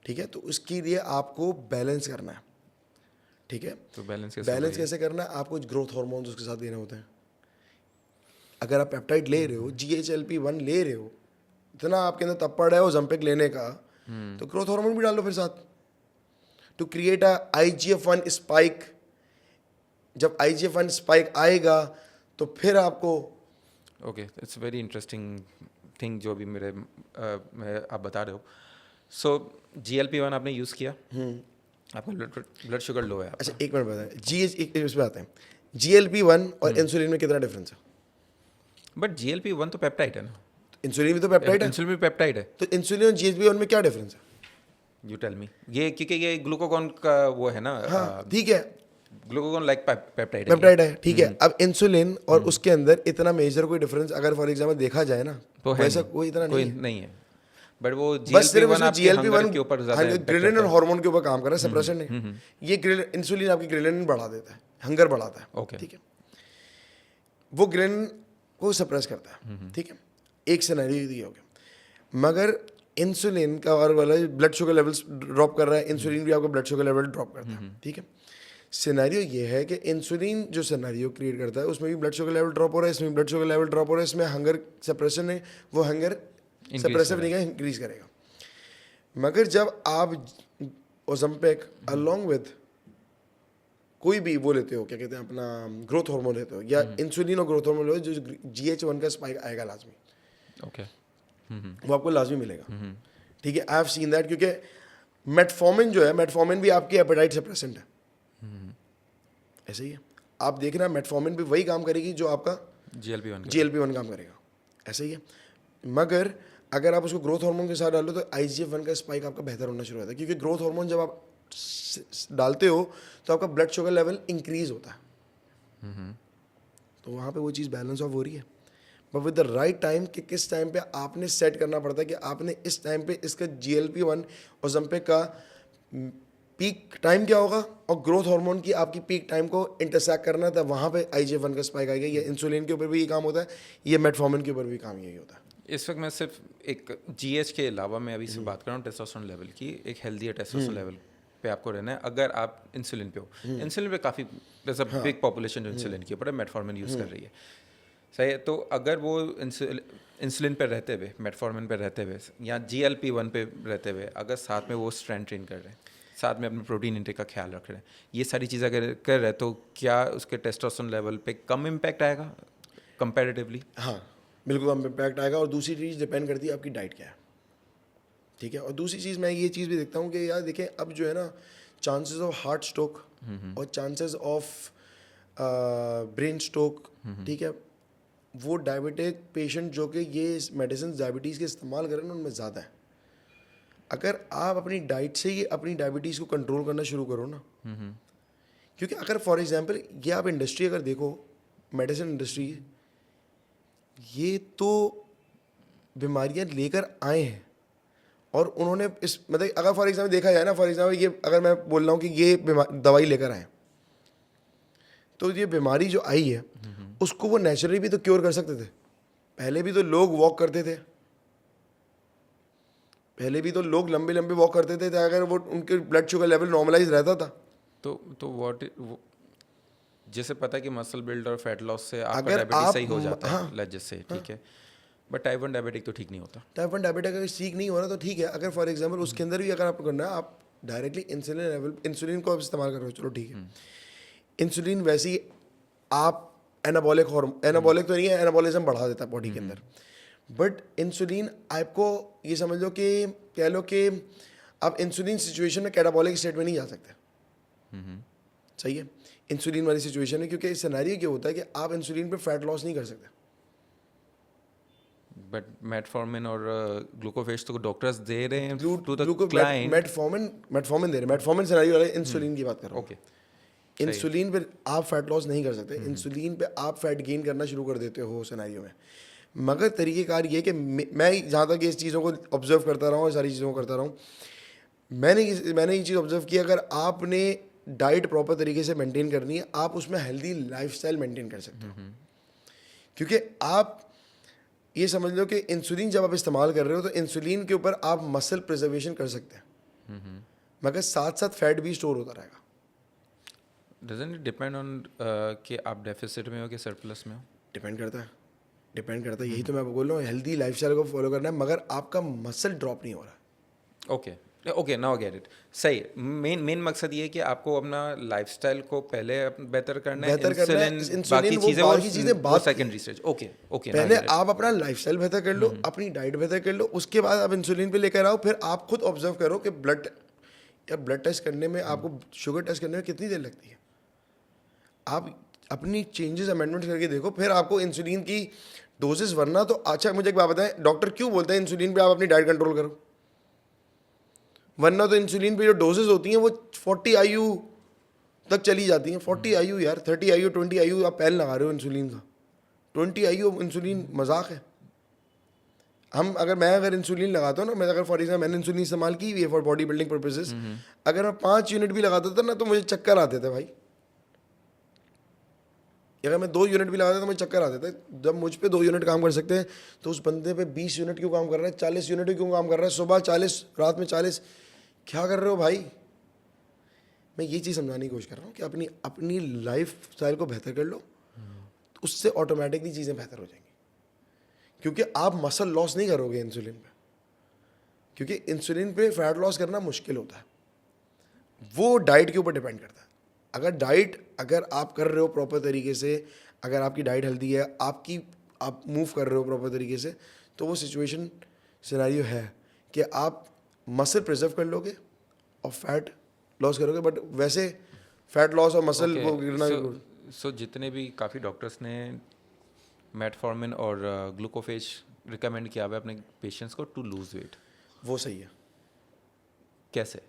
ठीक है। तो उसके लिए आपको बैलेंस करना है, ठीक है। तो बैलेंस कैसे करना है, आपको ग्रोथ हार्मोन्स उसके साथ देने होते हैं। अगर आप पेप्टाइड ले रहे हो, GHLP-1 ले रहे हो, इतना आपके अंदर तप्पड़ है ओज़म्पिक लेने का, तो ग्रोथ हार्मोन भी डाल लो फिर साथ, टू क्रिएट IGF-1 स्पाइक। जब IGF-1 स्पाइक आएगा तो फिर आपको okay, it's very interesting thing जो अभी आप बता रहे हो। सो GLP-1 आपने यूज़ किया, आपका ब्लड शुगर लो है आपका। अच्छा एक मिनट बताएं, इस पे आते हैं, GLP-1 और इंसुलिन में कितना डिफरेंस है? बट GLP-1 तो पेप्टाइड है ना, इंसुलिन भी तो पेप्टाइड है, इंसुलिन भी पेप्टाइड है। तो इंसुलिन और GLP-1 में क्या डिफरेंस है? You tell me. ये क्योंकि ये ग्लूकागॉन का वो है ना, हाँ ठीक है, ग्लूकागॉन लाइक पेप्टाइड पेप्टाइड है, ठीक है। अब इंसुलिन और उसके अंदर इतना मेजर कोई डिफरेंस अगर फॉर एग्जांपल देखा जाए ना, तो है वैसा नहीं, कोई इतना कोई नहीं है। नहीं है। बट वो बस सिर्फ GLP-1 आपके हंगर के ऊपर ज़्यादा impact ग्रेलिन करता और है। हार्मोन के ऊपर काम कर रहा है, सप्रेशन नहीं। ये इंसुलिन आपकी ग्रेलिन बढ़ा देता है, हंगर बढ़ाता है, Okay. ठीक है, वो ग्रेलिन को सप्रेस करता है, ठीक है। एक सिनेरियो ये हो गया, मगर इंसुलिन का और वाला ब्लड शुगर लेवल्स ड्रॉप कर रहा है, इंसुलिन भी आपका ब्लड शुगर लेवल ड्रॉप करता है, ठीक है। सिनेरियो ये है कि इंसुलिन जो सिनेरियो क्रिएट करता है, उसमें भी ब्लड शुगर लेवल ड्रॉप हो रहा है, इसमें भी ब्लड शुगर लेवल ड्रॉप हो रहा है, इसमें हंगर सप्रेशन है, वो हंगर सप्रेसिव नहीं है, इंक्रीज करेगा। मगर जब आप ओज़म्पिक अलोंग विद कोई भी वो लेते हो, क्या कहते हैं, अपना ग्रोथ हार्मोन लेते हो, या इंसुलिन और ग्रोथ हार्मोन लेते हो, जो GH1 का स्पाइक आएगा लाजमी, ओके, वो आपको लाजमी मिलेगा, ठीक है। आई हैव सीन दैट, क्योंकि मेटफॉर्मिन जो है, मेटफॉर्मिन भी आपकी एपेटाइट सप्रेसेंट है, ऐसे ही है। आप देखना मेटफॉर्मिन भी वही काम करेगी जो आपका GLP-1 काम करेगा, ऐसे ही है। मगर अगर आप उसको ग्रोथ हार्मोन के साथ डालो तो IGF-1 का स्पाइक आपका बेहतर होना शुरू होता है, क्योंकि ग्रोथ हार्मोन जब आप डालते हो तो आपका ब्लड शुगर लेवल इंक्रीज होता है, तो वहाँ पे वो चीज़ बैलेंस ऑफ हो रही है। But with the right time, कि किस टाइम पे आपने सेट करना पड़ता है कि आपने इस टाइम पे इसका GLP-1 ओज़म्पिक का पीक टाइम क्या होगा, और ग्रोथ हार्मोन की आपकी पीक टाइम को इंटरसेक्ट करना था, वहाँ पे IGF-1 का स्पाइक आएगा। ये इंसुलिन के ऊपर भी ये काम होता है, ये मेटफॉर्मिन के ऊपर भी काम यही होता है। इस वक्त मैं सिर्फ एक GH के अलावा मैं अभी से बात कर रहा हूँ टेस्टोस्टेरोन लेवल की, एक हेल्दी टेस्टोस्टेरोन लेवल पे आपको रहना है। अगर आप इंसुलिन पे हो, इंसुलिन पे काफ़ी बिग पॉपुलेशन जो इंसुलिन के ऊपर है, मेटफॉर्मिन यूज़ कर रही है, सही है। तो अगर वो इंसुलिन पे रहते हुए, मेटफॉर्मिन पे रहते हुए, या GLP-1 पे रहते हुए, अगर साथ में वो स्ट्रेंथ ट्रेन कर रहे हैं, साथ में अपने प्रोटीन इंटेक का ख्याल रख रहे हैं, ये सारी चीज़ें अगर कर रहे हैं, तो क्या उसके टेस्टोस्टेरोन लेवल पे कम इम्पैक्ट आएगा कंपैरेटिवली? हाँ बिल्कुल कम इम्पैक्ट आएगा। और दूसरी चीज़ डिपेंड करती है आपकी डाइट क्या है, ठीक है। और दूसरी चीज़ मैं ये चीज़ भी देखता हूँ कि यार देखें, अब जो है ना, चांसेस ऑफ हार्ट स्ट्रोक और चांसेस ऑफ ब्रेन स्ट्रोक, ठीक है, वो डायबिटिक पेशेंट जो कि ये मेडिसिन डायबिटीज़ के इस्तेमाल करें ना, उनमें ज़्यादा है। अगर आप अपनी डाइट से ही अपनी डायबिटीज़ को कंट्रोल करना शुरू करो ना, क्योंकि अगर फॉर एग्जांपल ये आप इंडस्ट्री अगर देखो, मेडिसिन इंडस्ट्री, ये तो बीमारियां लेकर आए हैं, और उन्होंने इस मतलब अगर फॉर एग्जांपल देखा जाए ना, फॉर एग्जांपल ये अगर मैं बोल रहा हूँ कि ये दवाई लेकर आए, तो ये बीमारी जो आई है उसको वो नेचुरली भी तो क्योर कर सकते थे। पहले भी तो लोग वॉक करते थे, पहले भी तो लोग लंबे लंबे वॉक करते थे, अगर वो उनके ब्लड शुगर लेवल नॉर्मलाइज रहता था। तो व्हाट जैसे पता है कि मसल बिल्ड और फैट लॉस से आपका अगर डायबिटीज आप सही हो जाता है, हाँ, लेट्स से, ठीक है, बट टाइप 1 डायबिटिक तो ठीक नहीं होता। टाइप 1 डायबिटिक अगर सीख नहीं हो रहा तो ठीक है। अगर फॉर एग्जांपल उसके अंदर भी अगर आपको करना है, आप डायरेक्टली इंसुलिन लेवल, इंसुलिन को आप इस्तेमाल कर रहे हो, चलो ठीक है। इंसुलिन वैसे ही आप एनाबॉलिक एनाबॉलिक तो नहीं है, एनाबॉलिज्म बढ़ा देता है बॉडी के अंदर, बट इंसुलिन आपको ये समझ लो कि कह लो कि आप इंसुलिन सिचुएशन में कैटाबॉलिक स्टेट में नहीं जा सकते। सही है, इंसुलिन वाली सिचुएशन है, क्योंकि इस सिनेरियो क्या होता है कि आप इंसुलिन पे फैट लॉस नहीं कर सकते। बट मेटफॉर्मिन और ग्लूकोफेज तो डॉक्टर्स दे रहे हैं टू द क्लाइंट। मेटफॉर्मिन दे रहे, मेटफॉर्मिन सिनेरियो वाले इंसुलिन की बात कर रहा हूँ। ओके, इंसुलिन पे आप फैट लॉस नहीं कर सकते, इंसुलिन पे आप फैट गेन करना शुरू कर देते हो सिनेरियो में। मगर तरीक़ेकार ये कि मैं जहाँ तक इस चीज़ों को ऑब्जर्व करता रहा हूँ, सारी चीज़ों को करता रहा हूँ, मैंने ये चीज़ ऑब्जर्व की, अगर आपने डाइट प्रॉपर तरीके से मेंटेन करनी है, आप उसमें हेल्दी लाइफस्टाइल मेंटेन कर सकते हो। क्योंकि आप ये समझ लो कि इंसुलिन जब आप इस्तेमाल कर रहे हो तो इंसुलिन के ऊपर आप मसल प्रिजर्वेशन कर सकते हैं, मगर साथ साथ फैट भी स्टोर होता रहेगा। डजंट इट डिपेंड ऑन कि आप डेफिसिट में हो कि सरप्लस में हो? डिपेंड करता है, यही तो मैं बोल रहा हूँ, हेल्दी लाइफस्टाइल को फॉलो करना है, मगर आपका मसल ड्रॉप नहीं हो रहा। Okay, now get it. सही, मेन मकसद ये है कि आपको अपना लाइफस्टाइल को पहले बेहतर करना है, इंसुलिन बाकी चीज़ें वो सेकेंडरी स्टेज। ओके, पहले आप अपना लाइफस्टाइल बेहतर कर लो, अपनी डाइट बेहतर कर लो, उसके बाद आप इंसुलिन पे लेकर आओ। फिर आप खुद ऑब्जर्व करो कि ब्लड टेस्ट करने में, आपको शुगर टेस्ट करने में कितनी देर लगती है। आप अपनी चेंजेस अमेंडमेंट करके देखो, फिर आपको इंसुलिन की डोजेस, वरना तो अच्छा मुझे एक बात बताएं, डॉक्टर क्यों बोलते हैं इंसुलिन पे आप अपनी डाइट कंट्रोल करो? वरना तो इंसुलिन पे जो डोजेस होती हैं वो 40 IU तक चली जाती हैं। 40 IU यार, 30 IU 20 IU आप पहले लगा रहे हो इंसुलिन का। 20 IU इंसुलिन मजाक है। मैं अगर इंसुलिन लगाता हूँ ना, मैं अगर फॉर एग्जाम्पल मैंने इंसुलिन इस्तेमाल की हुई है फॉर बॉडी बिल्डिंग पर्पसेस, अगर मैं 5 यूनिट भी लगाता था ना तो मुझे चक्कर आते थे भाई। अगर मैं 2 यूनिट भी लगाता तो मुझे चक्कर आते थे। जब मुझ पे 2 यूनिट काम कर सकते हैं तो उस बंदे पे 20 यूनिट क्यों काम कर रहा है, 40 यूनिट क्यों काम कर रहा है, सुबह 40 रात में 40, क्या कर रहे हो भाई? मैं ये चीज़ समझाने की कोशिश कर रहा हूँ कि अपनी लाइफ स्टाइल को बेहतर कर लो, तो उससे ऑटोमेटिकली चीज़ें बेहतर हो जाएंगी। क्योंकि आप मसल लॉस नहीं करोगे इंसुलिन पे, क्योंकि इंसुलिन पे फैट लॉस करना मुश्किल होता है। वो डाइट के ऊपर डिपेंड करता है। अगर आप कर रहे हो प्रॉपर तरीके से, अगर आपकी डाइट हेल्दी है, आप मूव कर रहे हो प्रॉपर तरीके से, तो वो सिचुएशन सिनेरियो है कि आप मसल प्रिजर्व कर लोगे और फैट लॉस करोगे। बट वैसे फैट लॉस और मसल वो गिरना सो जितने भी काफ़ी डॉक्टर्स ने मेटफॉर्मिन और ग्लूकोफेज रिकमेंड किया हुआ है अपने पेशेंट्स को टू लूज वेट, वो सही है। कैसे?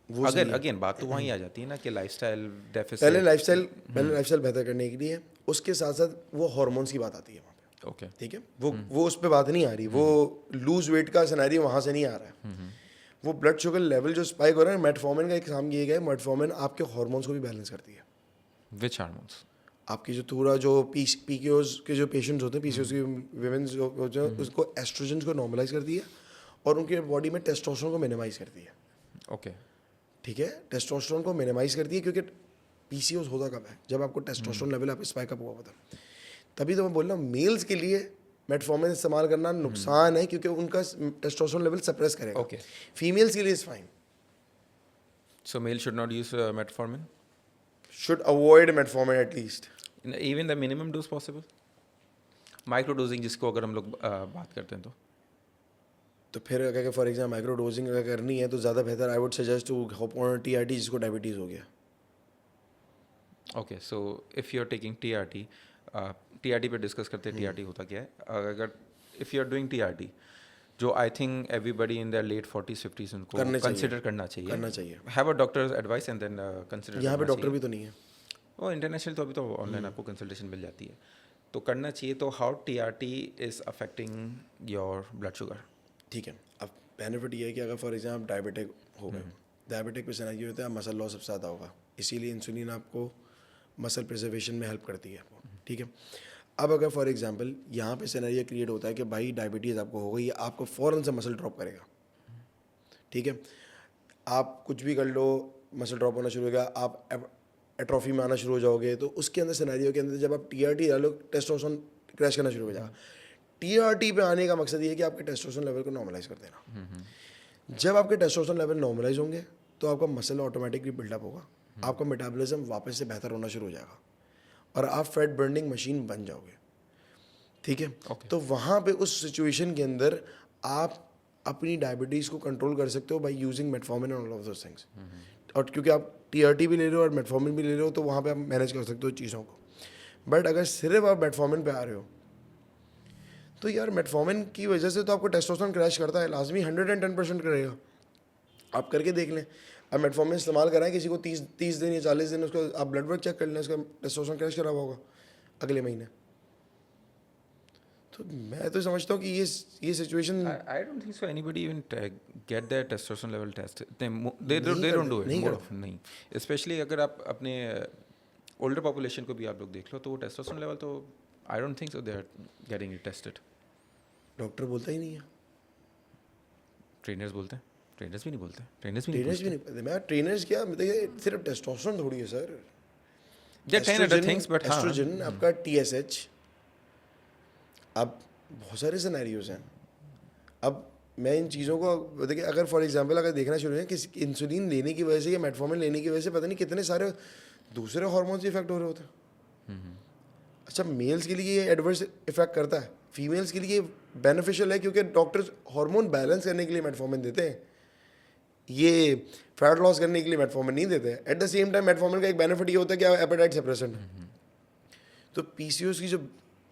वो सही है। अगेन बात तो वहीं आ जाती है ना कि लाइफस्टाइल डेफिसिट। पहले लाइफस्टाइल बेहतर करने के लिए, उसके साथ साथ वो हार्मोन्स की बात आती है वहाँ पे। ओके, ठीक है, वो उस पर बात नहीं आ रही, वो लूज वेट का सिनेरियो वहाँ से नहीं आ रहा है। वो ब्लड शुगर लेवल जो स्पाइक हो रहा है, मेटफॉर्मिन का एक काम किया गया है, मेटफॉर्मिन आपके हार्मोन्स को भी बैलेंस करती है। विच हार्मोन्स? आपकी जो पूरा जो पीसीओएस के जो पेशेंट्स होते हैं, पीसीओएस की विमेन जो होते हैं, उसको एस्ट्रोजन को नॉर्मलाइज करती है और उनके बॉडी में टेस्टोस्टेरोन को मिनिमाइज करती है। ओके, ठीक है, टेस्टोस्टेरोन को मिनिमाइज करती है, क्योंकि पीसीओएस होता कब है? जब आपको टेस्टोस्टेरोन लेवल आप स्पाइक अप हुआ होता है। तभी तो मैं बोल रहा हूँ मेल्स के लिए मेटफॉर्मिन इस्तेमाल करना नुकसान है, क्योंकि उनका टेस्टोस्टेरोन लेवल सप्रेस करेगा। ओके, फीमेल्स के लिए is fine. So male should not use metformin, should avoid metformin at least, even the minimum dose possible, micro dosing जिसको अगर हम लोग बात करते हैं तो फिर अगर फॉर एग्जाम्पल माइक्रो डोजिंग अगर करनी है तो ज़्यादा बेहतर I would suggest to hop on TRT, जिसको डायबिटीज़ हो गया। Okay, so if you are taking TRT पे डिस्कस करते हैं टीआरटी होता क्या है। अगर if you are doing TRT, जो I think everybody in there late 40s 50s उनको कंसिडर करना चाहिए, have a doctor's advice and then consider. यहाँ पे डॉक्टर भी तो नहीं है, वो इंटरनेशनल तो अभी तो ऑनलाइन आपको कंसल्टेशन मिल जाती है, तो करना चाहिए। तो how TRT is affecting your blood sugar? ठीक है, अब बेनिफिट ये है कि अगर फॉर एग्जाम्पल डायबिटिक हो गए, डायबिटिक पे सिनेरियो होता है मसल लॉस सबसे ज़्यादा होगा, इसीलिए इंसुलिन आपको मसल प्रिजर्वेशन में हेल्प करती है। ठीक है, अब अगर फॉर एग्जांपल यहाँ पे सिनेरियो क्रिएट होता है कि भाई डायबिटीज़ आपको हो गई, आपको फ़ौरन से मसल ड्रॉप करेगा। ठीक है, आप कुछ भी कर लो, मसल ड्रॉप होना शुरू हो गया, आप एट्रोफी में आना शुरू हो जाओगे, तो उसके अंदर सिनेरियो के अंदर जब आप टीआरटी डालो टेस्टोस्टेरोन क्रैश करना शुरू हो जाएगा। टीआरटी पे आने का मकसद ये है कि आपके टेस्टोस्टेरोन लेवल को नॉर्मलाइज कर देना। जब आपके टेस्टोस्टेरोन लेवल नॉर्मलाइज होंगे तो आपका मसल ऑटोमेटिकली बिल्डअप होगा, आपका मेटाबॉलिज्म वापस से बेहतर होना शुरू हो जाएगा और आप फैट बर्निंग मशीन बन जाओगे। ठीक है, तो वहाँ पे उस सिचुएशन के अंदर आप अपनी डायबिटीज़ को कंट्रोल कर सकते हो by using metformin and all of those things. और क्योंकि आप टीआरटी भी ले रहे हो और मेटफॉर्मिन भी ले रहे हो, तो वहाँ पे आप मैनेज कर सकते हो चीज़ों को। बट अगर सिर्फ आप मेटफॉर्मिन पे आ रहे हो तो यार मेटफॉर्मिन की वजह से तो आपको टेस्टोस्टेरोन क्रैश करता है, लाजमी 110% करेगा। आप करके देख लें, अब मेटफॉर्मिन इस्तेमाल कराएं किसी को 30 दिन या 40 दिन, उसको आप ब्लड वर्क चेक कर लें, उसका टेस्टोस्टेरोन क्रैश करा हुआ होगा अगले महीने। तो मैं तो समझता हूँ कि ये situation I don't think so anybody even get their testosterone level tested. They don't do it more often, नहीं. Especially अगर आप अपने older population को भी आप लोग देख लो, तो वो testosterone level तो I don't think so they are getting it tested. Doctor बोलता ही नहीं है, Trainers बोलते हैं, trainers भी नहीं बोलते, trainers भी ट्रेनर्स भी नहीं पता। मैं ट्रेनर्स क्या, देखिए सिर्फ टेस्टोस्टेरोन थोड़ी है sir, There are 10 other things, but हाँ. एस्ट्रोजन, आपका टीएसएच, अब बहुत सारे सिनेरियोज हैं। अब मैं इन चीज़ों को देखिए, अगर फॉर एग्जांपल अगर देखना शुरू है कि इंसुलिन लेने की वजह से या मेटफॉर्मिन लेने की वजह से पता नहीं कितने सारे दूसरे हार्मोन्स इफेक्ट हो रहे होते हैं। अच्छा, मेल्स के लिए ये एडवर्स इफेक्ट करता है, फीमेल्स के लिए बेनिफिशियल है, क्योंकि डॉक्टर्स हार्मोन बैलेंस करने के लिए मेटफॉर्मिन देते हैं, ये फैट लॉस करने के लिए मेटफॉर्मिन नहीं देते हैं। Eight the same time metformin का एक बेनिफिट ये होता है कि एपेटाइट सप्रेसेंट है। तो पीसीओएस की जो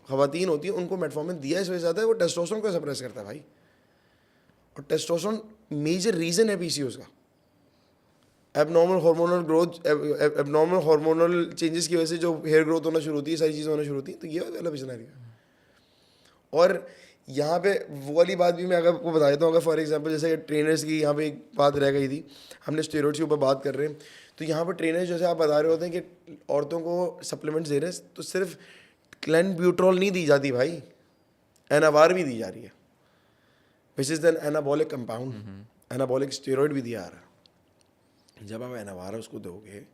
खवातीन होती है उनको मेटफॉर्मिन दिया इस वजह से आता है, वो टेस्टोस्टेरोन को सप्रेस करता है भाई। और टेस्टोस्टेरोन मेजर रीज़न है पीसीओएस का। Abnormal hormonal growth, abnormal hormonal changes की वजह से जो हेयर ग्रोथ होना शुरू होती है, सारी चीज़ें होना शुरू होती हैं। तो ये वाला सिनेरियो है। और यहाँ पे वो वाली बात भी मैं अगर आपको बता देता हूँ, अगर फॉर एग्जांपल जैसे ट्रेनर्स की यहाँ पे एक बात रह गई थी, हमने स्टेरॉइड्स के ऊपर बात कर रहे हैं, तो यहाँ पर ट्रेनर्स जैसे आप बता रहे होते हैं कि औरतों को सप्लीमेंट्स दे रहे हैं, तो सिर्फ क्लेनब्यूट्रॉल नहीं दी जाती भाई, एनावार भी दी जा रही है, which is than anabolic compound, anabolic steroid भी दिया आ रहा है। जब आप एनावार उसको दोगे,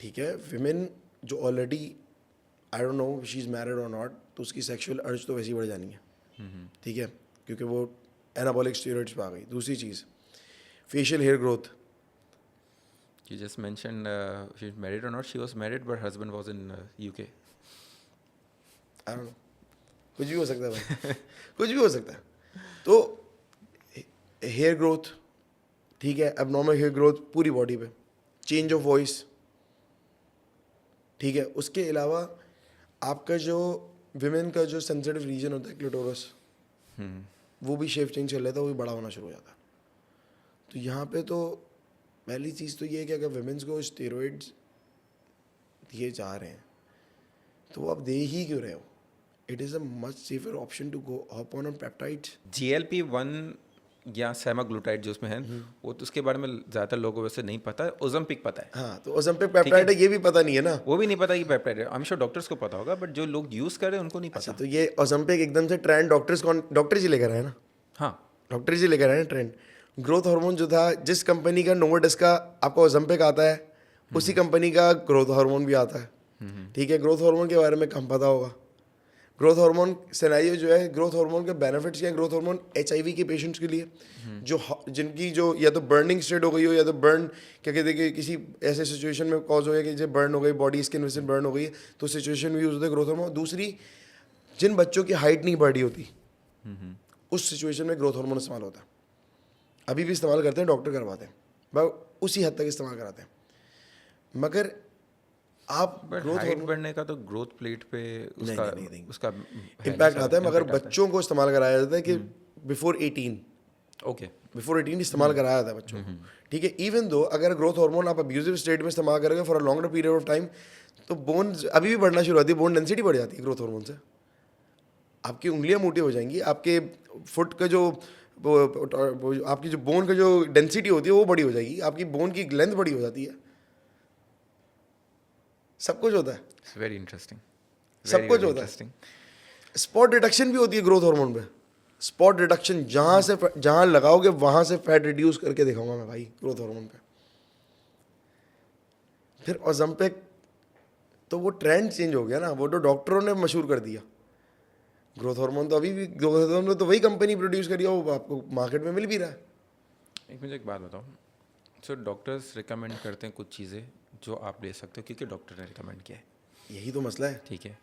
ठीक है, विमेन जो already I don't know she is married और नॉट, तो उसकी सेक्सुअल अर्ज तो वैसे ही बढ़ जानी है, ठीक है, क्योंकि वो एनाबॉलिक स्टेरॉइड्स पे आ गई। दूसरी चीज़, facial hair growth. You just mentioned she's married or not. She was married, but her husband was in UK. I don't know, कुछ भी हो सकता है भाई कुछ भी हो सकता है। तो हेयर ग्रोथ, ठीक है, एबनॉर्मल हेयर ग्रोथ पूरी बॉडी पे, चेंज ऑफ वॉइस, ठीक है। उसके अलावा आपका जो विमेन का जो सेंसिटिव रीजन होता है क्लिटोरस, वो भी शेप चेंज कर लेता है, वो भी बड़ा होना शुरू हो जाता है। तो यहाँ पे तो पहली चीज़ तो ये है कि अगर विमेंस को स्टेरॉइड्स दिए जा रहे हैं तो वो आप दे ही क्यों रहे हो? It is a much safer option to go hop on peptides. GLP-1 या सेमाग्लूटाइड जो उसमें है, वो तो उसके बारे में ज़्यादातर लोगों को वैसे नहीं पता है। ओज़ेम्पिक पता है। हाँ, तो ओज़ेम्पिक पेप्टाइड है, ये भी पता नहीं है ना। वो भी नहीं पता कि पेप्टाइड है। आई एम श्योर डॉक्टर्स को पता होगा, बट जो लोग यूज़ कर रहे हैं उनको नहीं अच्छा, पता। तो ये ओज़ेम्पिक एकदम से ट्रेंड डॉक्टर जी लेकर आए ना। हाँ, डॉक्टर जी लेकर आए ना ट्रेंड। ग्रोथ हार्मोन जो था, जिस कंपनी का नोवोडिस्क का आपका ओज़ेम्पिक आता है, उसी कंपनी का ग्रोथ हार्मोन भी आता है, ठीक है। ग्रोथ हार्मोन के बारे में कम पता होगा। ग्रोथ हार्मोन सिनेरियो जो है, ग्रोथ हार्मोन के बेनिफिट्स क्या है? ग्रोथ हार्मोन HIV के पेशेंट्स के लिए, जो जिनकी जो या तो बर्निंग स्टेट हो गई हो, या तो बर्न क्या कहते हैं कि किसी ऐसे सिचुएशन में कॉज हो गया कि जब बर्न हो गई, बॉडी स्किन वैसे बर्न हो गई, तो सिचुएशन में यूज़ होता है ग्रोथ हार्मोन। दूसरी, जिन बच्चों की हाइट नहीं बढ़ी होती, उस सिचुएशन में ग्रोथ हार्मोन इस्तेमाल होता है। अभी भी इस्तेमाल करते हैं, डॉक्टर करवाते हैं, बस उसी हद तक इस्तेमाल कराते हैं। मगर आप ग्रोथ हाइट बढ़ने का तो ग्रोथ प्लेट पे उसका उसका इम्पैक्ट आता है, मगर बच्चों को इस्तेमाल कराया जाता है कि बिफोर 18, ओके, बिफोर 18 इस्तेमाल कराया जाता है बच्चों को, ठीक है। इवन दो अगर ग्रोथ हार्मोन आप अब्यूजिव स्टेट में इस्तेमाल करोगे for a longer period of time, तो बोन अभी भी बढ़ना शुरू होती है, बोन डेंसिटी बढ़ जाती है ग्रोथ हार्मोन से। आपकी उंगलियां मोटी हो जाएंगी, आपके फुट का जो आपकी जो बोन का जो डेंसिटी होती है वो बड़ी हो जाएगी, आपकी बोन की लेंथ बड़ी हो जाती है, सब कुछ होता है। वेरी इंटरेस्टिंग, सब कुछ होता है। स्पॉट रिडक्शन भी होती है ग्रोथ हार्मोन पे। स्पॉट रिडक्शन, जहां लगाओगे वहां से फैट रिड्यूस करके दिखाऊंगा मैं भाई ग्रोथ हार्मोन पे। फिर ओज़ेम्पिक तो वो ट्रेंड चेंज हो गया ना, वो तो डॉक्टरों ने मशहूर कर दिया। ग्रोथ हार्मोन तो अभी भी, ग्रोथ हार्मोन तो वही कंपनी प्रोड्यूस करी है, वो आपको मार्केट में मिल भी रहा है। एक मुझे एक बात बताओ, सो डॉक्टर्स रिकमेंड करते हैं कुछ चीज़ें जो आप ले सकते हो क्योंकि डॉक्टर ने रिकमेंड किया है, यही तो मसला है। ठीक है।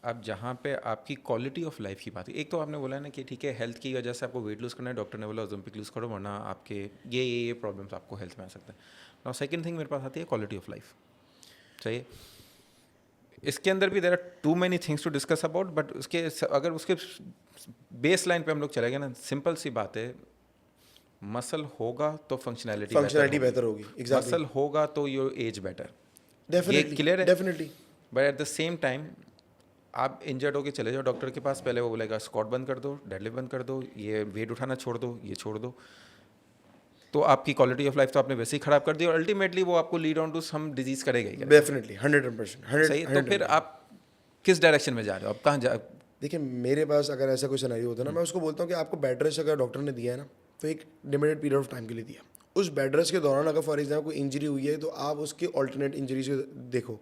अब जहाँ पे आपकी क्वालिटी ऑफ लाइफ की बात है, एक तो आपने बोला है ना कि ठीक है हेल्थ की वजह से आपको वेट लूज़ करना है, डॉक्टर ने बोला ओलंपिक लूज़ करो वरना आपके ये प्रॉब्लम्स आपको हेल्थ में आ सकता है। नाउ सेकंड थिंग मेरे पास आती है क्वालिटी ऑफ लाइफ, सही है। इसके अंदर भी there are too many things to discuss about, but अगर उसके बेस लाइन पे हम लोग चले गए ना, सिंपल सी बात है, मसल होगा तो फंक्शनैलिटी बेहतर होगी, एग्जैक्टली, मसल होगा तो योर एज बेटर, ये डेफिनेटली क्लियर है। Definitely. But at the same time आप इंजर्ड होके चले जाओ डॉक्टर के पास, पहले वो बोलेगा स्क्वाट बंद कर दो, डेडलिफ्ट बंद कर दो, ये वेट उठाना छोड़ दो, ये छोड़ दो, तो आपकी क्वालिटी ऑफ लाइफ तो आपने वैसे ही खराब कर दी और अल्टीमेटली वो आपको lead on to some disease करेगा ही करेगा। डेफिनेटली 100%। सही है, तो फिर आप किस डायरेक्शन में जा रहे हो, आप कहाँ जा। देखिए मेरे पास अगर ऐसा कोई सिनेरियो होता है ना, मैं उसको बोलता हूँ कि आपको बेड रेस्ट अगर डॉक्टर ने दिया है ना, तो एक लिमिटेड पीरियड ऑफ टाइम के लिए दिया। उस बेड रेस्ट के दौरान अगर फॉर एग्जाम्पल कोई इंजरी हुई है तो आप उसके ऑल्टरनेट इंजरीज देखो।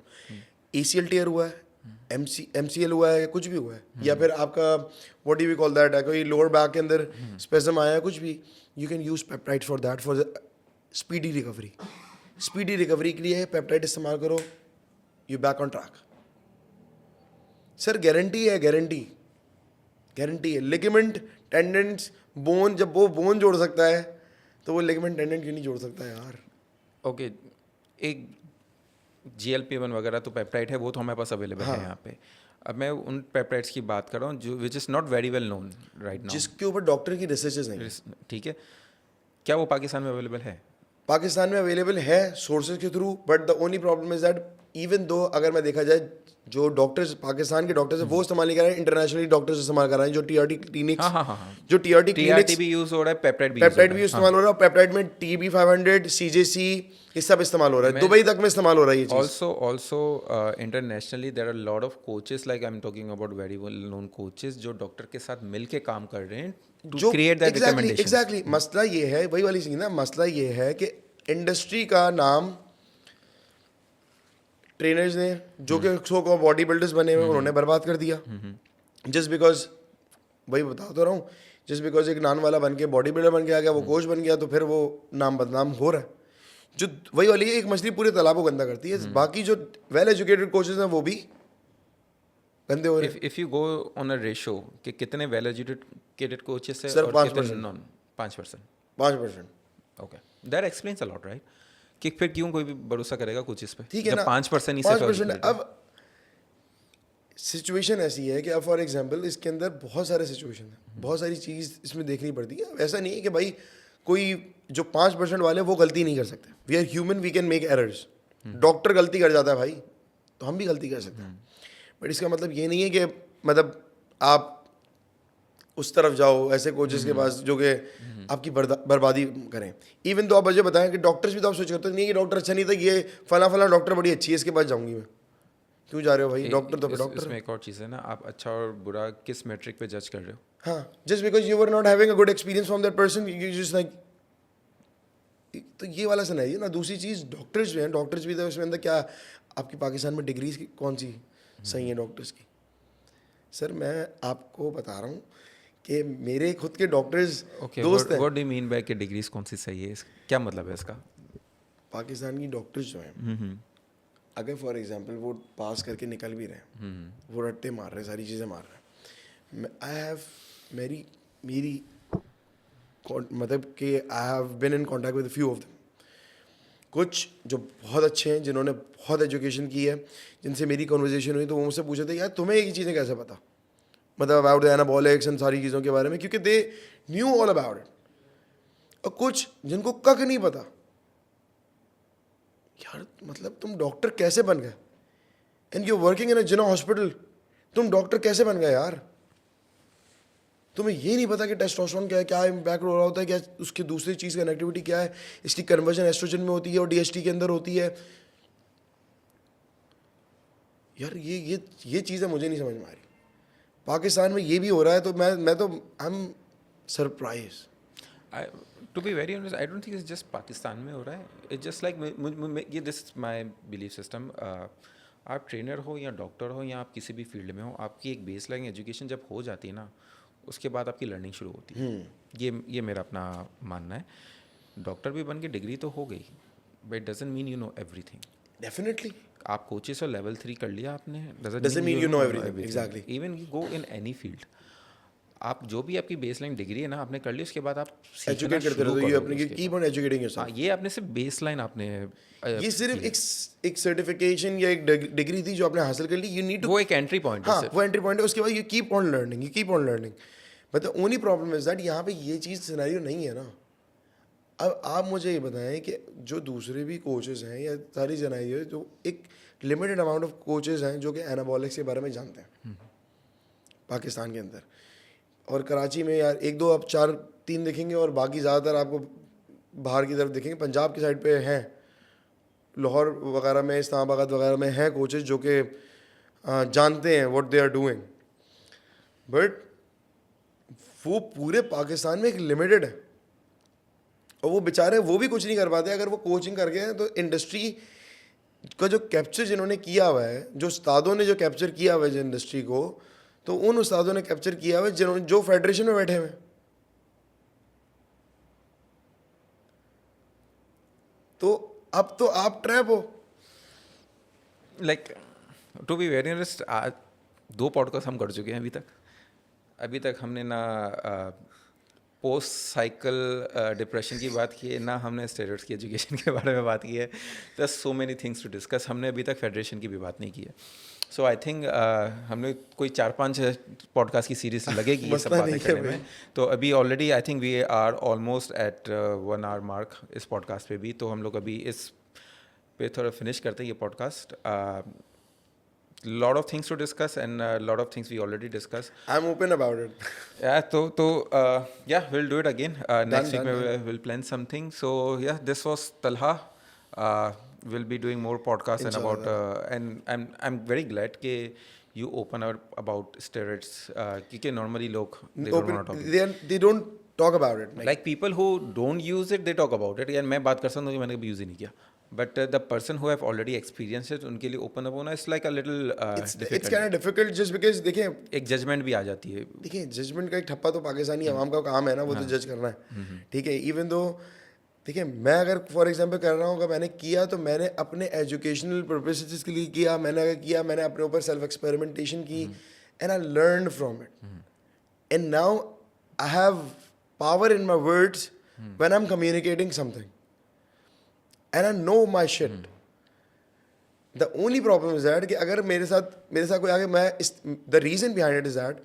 ACL टीयर हुआ है, MCL हुआ है, कुछ भी हुआ है, या फिर आपका what do we call that है, कोई लोअर बैक के अंदर स्पेजम आया है, कुछ भी, you can use peptide for that, for speedy recovery. Speedy recovery के लिए पेप्टाइड इस्तेमाल करो, you back on track. Sir guarantee है, गारंटी है। लिगामेंट, टेंडेंट्स, बोन, जब वो बोन जोड़ सकता है तो वो लिगामेंट टेंडेंट क्यों नहीं जोड़ सकता है यार। ओके, एक GLP-1 वगैरह तो पेप्टाइड है, वो तो हमारे पास अवेलेबल है यहाँ पे। अब मैं उन पेप्टाइड्स की बात कर रहा हूँ जो which is not very well known right now, जिसके ऊपर डॉक्टर की रिसर्चेज नहीं है। ठीक है, क्या वो पाकिस्तान में अवेलेबल है? पाकिस्तान में अवेलेबल है सोर्सेज के through, but the only problem is that even though अगर मैं देखा जाए जो डॉक्टर्स पाकिस्तान के डॉक्टर्स है वो इस्तेमाल नहीं कर रहे हैं, इंटरनेशनली डॉक्टर्स इस्तेमाल कर रहे हैं, जो TRT क्लिनिक्स, हाँ, जो TRT TRT भी यूज़ हो रहा है, पेप्टाइड पेप्टाइड भी इस्तेमाल हो रहा है, पेप्टाइड में TB500, CJC, ये सब इस्तेमाल हो रहा है, दुबई तक में इस्तेमाल हो रहा है ये चीज़। also internationally there are a lot of coaches, like I'm talking about very well known coaches जो डॉक्टर के साथ मिल के काम कर रहे हैं to create that recommendations। Exactly मसला ये है, वही वाली चीज़ ना, मसला ये है कि इंडस्ट्री का नाम ट्रेनर्स ने जो कि सो को बॉडी बिल्डर्स बने हुए उन्होंने बर्बाद कर दिया, जस्ट बिकॉज, वही बता तो रहा हूँ, जस्ट बिकॉज एक नान वाला बन के बॉडी बिल्डर बन के आ गया, वो कोच बन गया, तो फिर वो नाम बदनाम हो रहा है। जो वही वाली एक मछली पूरे तालाब को गंदा करती है, बाकी जो वेल एजुकेटेड कोचेज हैं वो भी गंदे हो रहे हैं। If you go on a ratio कि कितने वेल एजुकेटेड कोचेस है Sir, और 5%. कितने non, 5%। 5%। Okay, that explains a lot right, कि फिर क्यों कोई भी भरोसा करेगा कोचेस पे, ठीक है ना, 5% ही 5%। अब सिचुएशन ऐसी है कि अब फॉर एग्जांपल इसके अंदर बहुत सारे सिचुएशन है, बहुत सारी चीज़ इसमें देखनी पड़ती है। ऐसा नहीं है कि भाई कोई जो 5% वाले वो गलती नहीं कर सकते, we are human, we can make errors. Doctor गलती कर जाता है भाई, तो हम भी गलती कर सकते हैं, बट इसका मतलब ये नहीं है कि मतलब आप उस तरफ जाओ ऐसे कोचेस के पास जो कि आपकी बर्बादी करें। इवन तो आप मुझे बताएं कि डॉक्टर्स भी तो आप सोच करते नहीं कि डॉक्टर अच्छा नहीं था, ये फला डॉक्टर बड़ी अच्छी है, इसके पास जाऊंगी मैं। क्यों जा रहे हो भाई, डॉक्टर तो डॉक्टर। इसमें एक और चीज़ है ना, आप अच्छा और बुरा किस मेट्रिक पे जज कर रहे हो। हाँ, just because you were not having a good experience from that person, you just like, तो ये वाला सिनेरियो ना। दूसरी चीज़ डॉक्टर्स जो हैं, डॉक्टर्स भी तो इसमें अंदर क्या, आपकी पाकिस्तान में डिग्रीज की कौन सी सही है डॉक्टर्स की। सर मैं आपको बता रहा हूँ कि मेरे खुद के डॉक्टर्स दोस्त हैं। What do you mean by कि डिग्रीज कौन सी सही है, क्या मतलब है इसका? पाकिस्तान की डॉक्टर्स जो हैं, अगर फॉर एग्जांपल वो पास करके निकल भी रहे हैं, वो रट्टे मार रहे हैं, सारी चीज़ें मार रहे हैं, आई हैव मेरी मतलब कि I have been in contact with few of them. कुछ जो बहुत अच्छे हैं, जिन्होंने बहुत एजुकेशन की है, जिनसे मेरी कन्वर्सेशन हुई, तो वो मुझसे पूछे थे यार तुम्हें ये चीज़ें कैसे पता, मतलब अबाउट द एनाबॉलिक्स एंड सारी चीज़ों के बारे में, क्योंकि they knew all about it. और कुछ जिनको कख नहीं पता, यार मतलब तुम डॉक्टर कैसे बन गए, and you working in a Jinnah hospital, तुम डॉक्टर कैसे बन गए यार? तुम्हें ये नहीं पता कि टेस्टोस्टेरोन क्या इम्पैक्ट हो रहा होता है, क्या उसकी दूसरी चीज़ का कनेक्टिविटी क्या है, इसकी कन्वर्जन एस्ट्रोजन में होती है और DHT के अंदर होती है। यार ये चीज़ें मुझे नहीं समझ में आ रही। पाकिस्तान में ये भी हो रहा है, तो मैं तो I am surprise. To be very honest, I don't think it's just Pakistan में हो रहा है, इट्स जस्ट लाइक ये दिस माय बिलीफ सिस्टम। आप ट्रेनर हो या डॉक्टर हो या आप किसी भी फील्ड में हो, आपकी एक बेस लाइन एजुकेशन जब हो जाती है ना, उसके बाद आपकी लर्निंग शुरू होती है। ये मेरा अपना मानना है। डॉक्टर भी बन के डिग्री तो हो गई, but doesn't mean you know everything. Definitely आप कोचेस और लेवल 3 कर लिया आपने, Doesn't mean you know everything. Exactly. Even you go in any field, आप जो भी आपकी बेसलाइन डिग्री है ना आपने कर ली, उसके बाद आप सीखना एजुकेट करते शुरू रहो, यू करोगे अपने उसके कीप बाद। ऑन एजुकेटिंग हाँ, योरसेल्फ। ये आपने सिर्फ बेसलाइन आपने ये सिर्फ एक सर्टिफिकेशन या एक डिग्री थी जो आपने हासिल कर ली, यू नीड टू, वो एक एंट्री पॉइंट है हाँ सिर्फ। वो एंट्री पॉइंट है, उसके बाद you keep on learning, you keep on learning. But the only problem is that यहाँ पे ये चीज़ सिनेरियो नहीं है ना। अब आप मुझे ये बताएं कि जो दूसरे भी कोचेस हैं या सारी सिनेरियो है, जो एक लिमिटेड अमाउंट ऑफ कोचेस हैं जो कि एनाबॉलिक्स के बारे में जानते हैं पाकिस्तान के अंदर, और कराची में यार एक दो आप 4-3 दिखेंगे और बाकी ज़्यादातर आपको बाहर की तरफ दिखेंगे। पंजाब की साइड पे हैं, लाहौर वगैरह में, इस्लामाबाद वगैरह में हैं कोचेस जो कि जानते हैं what they are doing, but वो पूरे पाकिस्तान में एक लिमिटेड है, और वो बेचारे वो भी कुछ नहीं कर पाते। अगर वो कोचिंग कर गए हैं तो इंडस्ट्री का जो कैप्चर जिन्होंने किया हुआ है, जो उस्तादों ने जो कैप्चर किया हुआ है जो इंडस्ट्री को, तो उन उस्तादों ने कैप्चर किया हुआ है जिन्होंने जो फेडरेशन में बैठे हुए हैं। तो अब तो आप ट्रैप हो। Like to be very honest, आज 2 पॉडकास्ट हम कर चुके हैं अभी तक हमने ना पोस्ट साइकिल डिप्रेशन की बात की है, ना हमने स्टेरॉइड्स की एजुकेशन के बारे में बात की है। This so many things to discuss. हमने अभी तक फेडरेशन की भी बात नहीं की है। सो आई थिंक हमने कोई 4-5 पॉडकास्ट की सीरीज लगेगी ये सब बातें करने में। तो अभी already I think we are almost at 1 hour mark इस पॉडकास्ट पे भी। तो हम लोग अभी इस पे थोड़ा फिनिश करते हैं ये podcast. lot of things to discuss and lot of things we already discussed. I'm open about it. Yeah, yeah, we'll do it again. Next week we'll plan something. So yeah, this was Talha. We'll be doing more podcasts and about and I'm very glad कि you open up about steroids. क्योंकि normally लोग they don't want to talk. They don't talk about it. Like people who don't use it, they talk about it. यार मैं बात कर सकता हूँ कि मैंने कभी यूज़ ही नहीं किया. But the person who have already experienced it, उनके लिए open up होना it's like a little difficult. It's kind of difficult just because देखिए एक जजमेंट भी आ जाती है। देखिए जजमेंट का एक ठप्पा तो पाकिस्तानी अवाम का काम है ना, वो तो जज करना है, ठीक है। इवन दो देखिए मैं अगर फॉर एग्जांपल कर रहा हूँ, अगर मैंने किया तो मैंने अपने एजुकेशनल पर्पसेस के लिए किया, मैंने अगर किया मैंने अपने ऊपर सेल्फ एक्सपेरिमेंटेशन की and I learn from it and now I have power in my words when I am communicating something and I know my shit. The only problem is that कि अगर मेरे साथ कोई आगे, मैं the reason behind it is that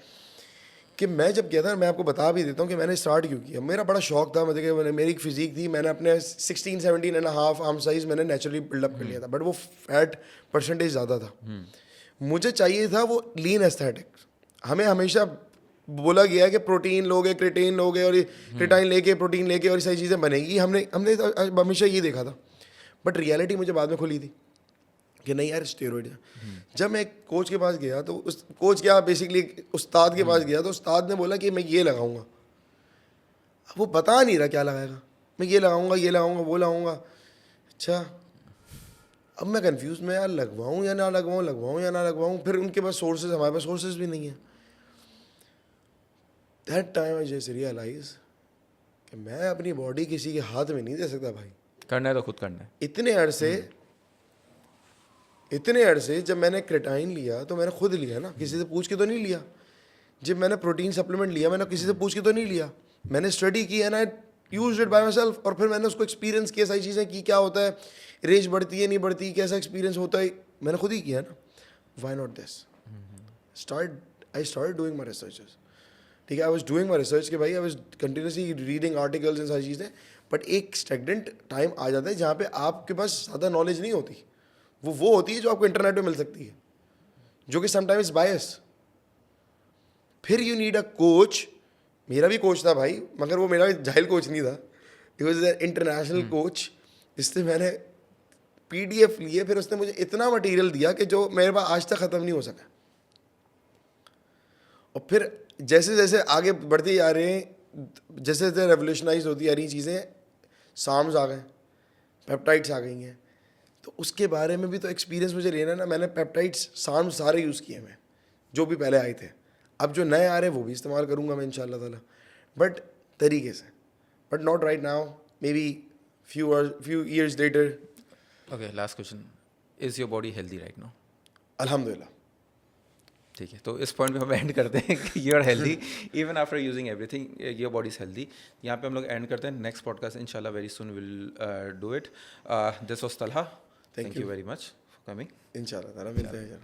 कि मैं जब गया था, मैं आपको बता भी देता हूँ कि मैंने स्टार्ट क्यों किया। मेरा बड़ा शौक था, मतलब कि मेरी एक फिजिक थी, मैंने अपने 16-17.5 आर्म साइज मैंने नेचुरली बिल्डअप कर लिया था, बट वो फैट परसेंटेज ज़्यादा था। मुझे चाहिए था वो लीन एस्थेटिक। हमें हमेशा बोला गया है कि प्रोटीन लोगे, क्रिएटिन लोगे और क्रिएटाइन लेके प्रोटीन लेके और सारी चीज़ें बनेगी। हमने हमेशा ये देखा था, बट रियलिटी मुझे बाद में खुली थी कि नहीं यार स्टेरॉइड है। जब मैं एक कोच के पास गया तो उस कोच क्या बेसिकली उस्ताद के पास गया तो उस्ताद ने बोला कि मैं ये लगाऊंगा। अब वो बता नहीं रहा क्या लगाएगा, मैं ये लगाऊंगा वो लगाऊंगा। अच्छा अब मैं कंफ्यूज में, यार लगवाऊँ या ना लगवाऊँ। फिर उनके पास सोर्सेज, हमारे पास सोर्सेज भी नहीं है। That time I just realise कि मैं अपनी बॉडी किसी के हाथ में नहीं दे सकता भाई। करना है तो खुद करना है। इतने अरसे जब मैंने क्रेटाइन लिया तो मैंने खुद लिया ना, किसी से पूछ के तो नहीं लिया। जब मैंने प्रोटीन सप्लीमेंट लिया मैंने किसी से पूछ के तो नहीं लिया। मैंने स्टडी की and I used it by my self, और फिर मैंने उसको एक्सपीरियंस किया, सारी चीज़ें की, क्या होता है, रेंज बढ़ती है नहीं बढ़ती, कैसा एक्सपीरियंस होता है, मैंने खुद ही किया ना। Why not this? I start doing my researches, ठीक है। I was doing my research कि भाई I was continuously reading articles and सारी चीज़ें, बट एक स्टेगनेंट टाइम आ जाता है जहाँ पे आपके पास ज़्यादा नॉलेज नहीं होती। वो होती है जो आपको इंटरनेट पे मिल सकती है, जो कि समटाइम्स बायस। फिर यू नीड अ कोच। मेरा भी कोच था भाई, मगर वो मेरा जाहिल कोच नहीं था, it was an international coach जिससे मैंने PDF लिए। फिर उसने मुझे इतना मटेरियल दिया कि जो मेरे पास आज तक ख़त्म नहीं हो सका। और फिर जैसे जैसे आगे बढ़ते जा रहे हैं, जैसे जैसे रेवोल्यूशनाइज होती आ रही चीज़ें, साम्स आ गए, पेप्टाइड्स आ गई हैं, तो उसके बारे में भी तो एक्सपीरियंस मुझे लेना है ना. मैंने पेप्टाइड्स सारे यूज़ किए मैं, जो भी पहले आए थे. अब जो नए आ रहे हैं वो भी इस्तेमाल करूँगा मैं इंशाल्लाह ताला, बट तरीके से, but not right now, may be few years later. Okay, last question, is your body healthy right now? अल्हम्दुलिल्लाह. ठीक है, तो इस पॉइंट पे हम एंड करते हैं कि you are healthy even after using everything, your body is healthy. यहाँ पे हम लोग एंड करते हैं. नेक्स्ट पॉडकास्ट इंशाल्लाह very soon will do it. This was Talha. Thank you very much for coming. इंशाल्लाह ताला मिलते हैं.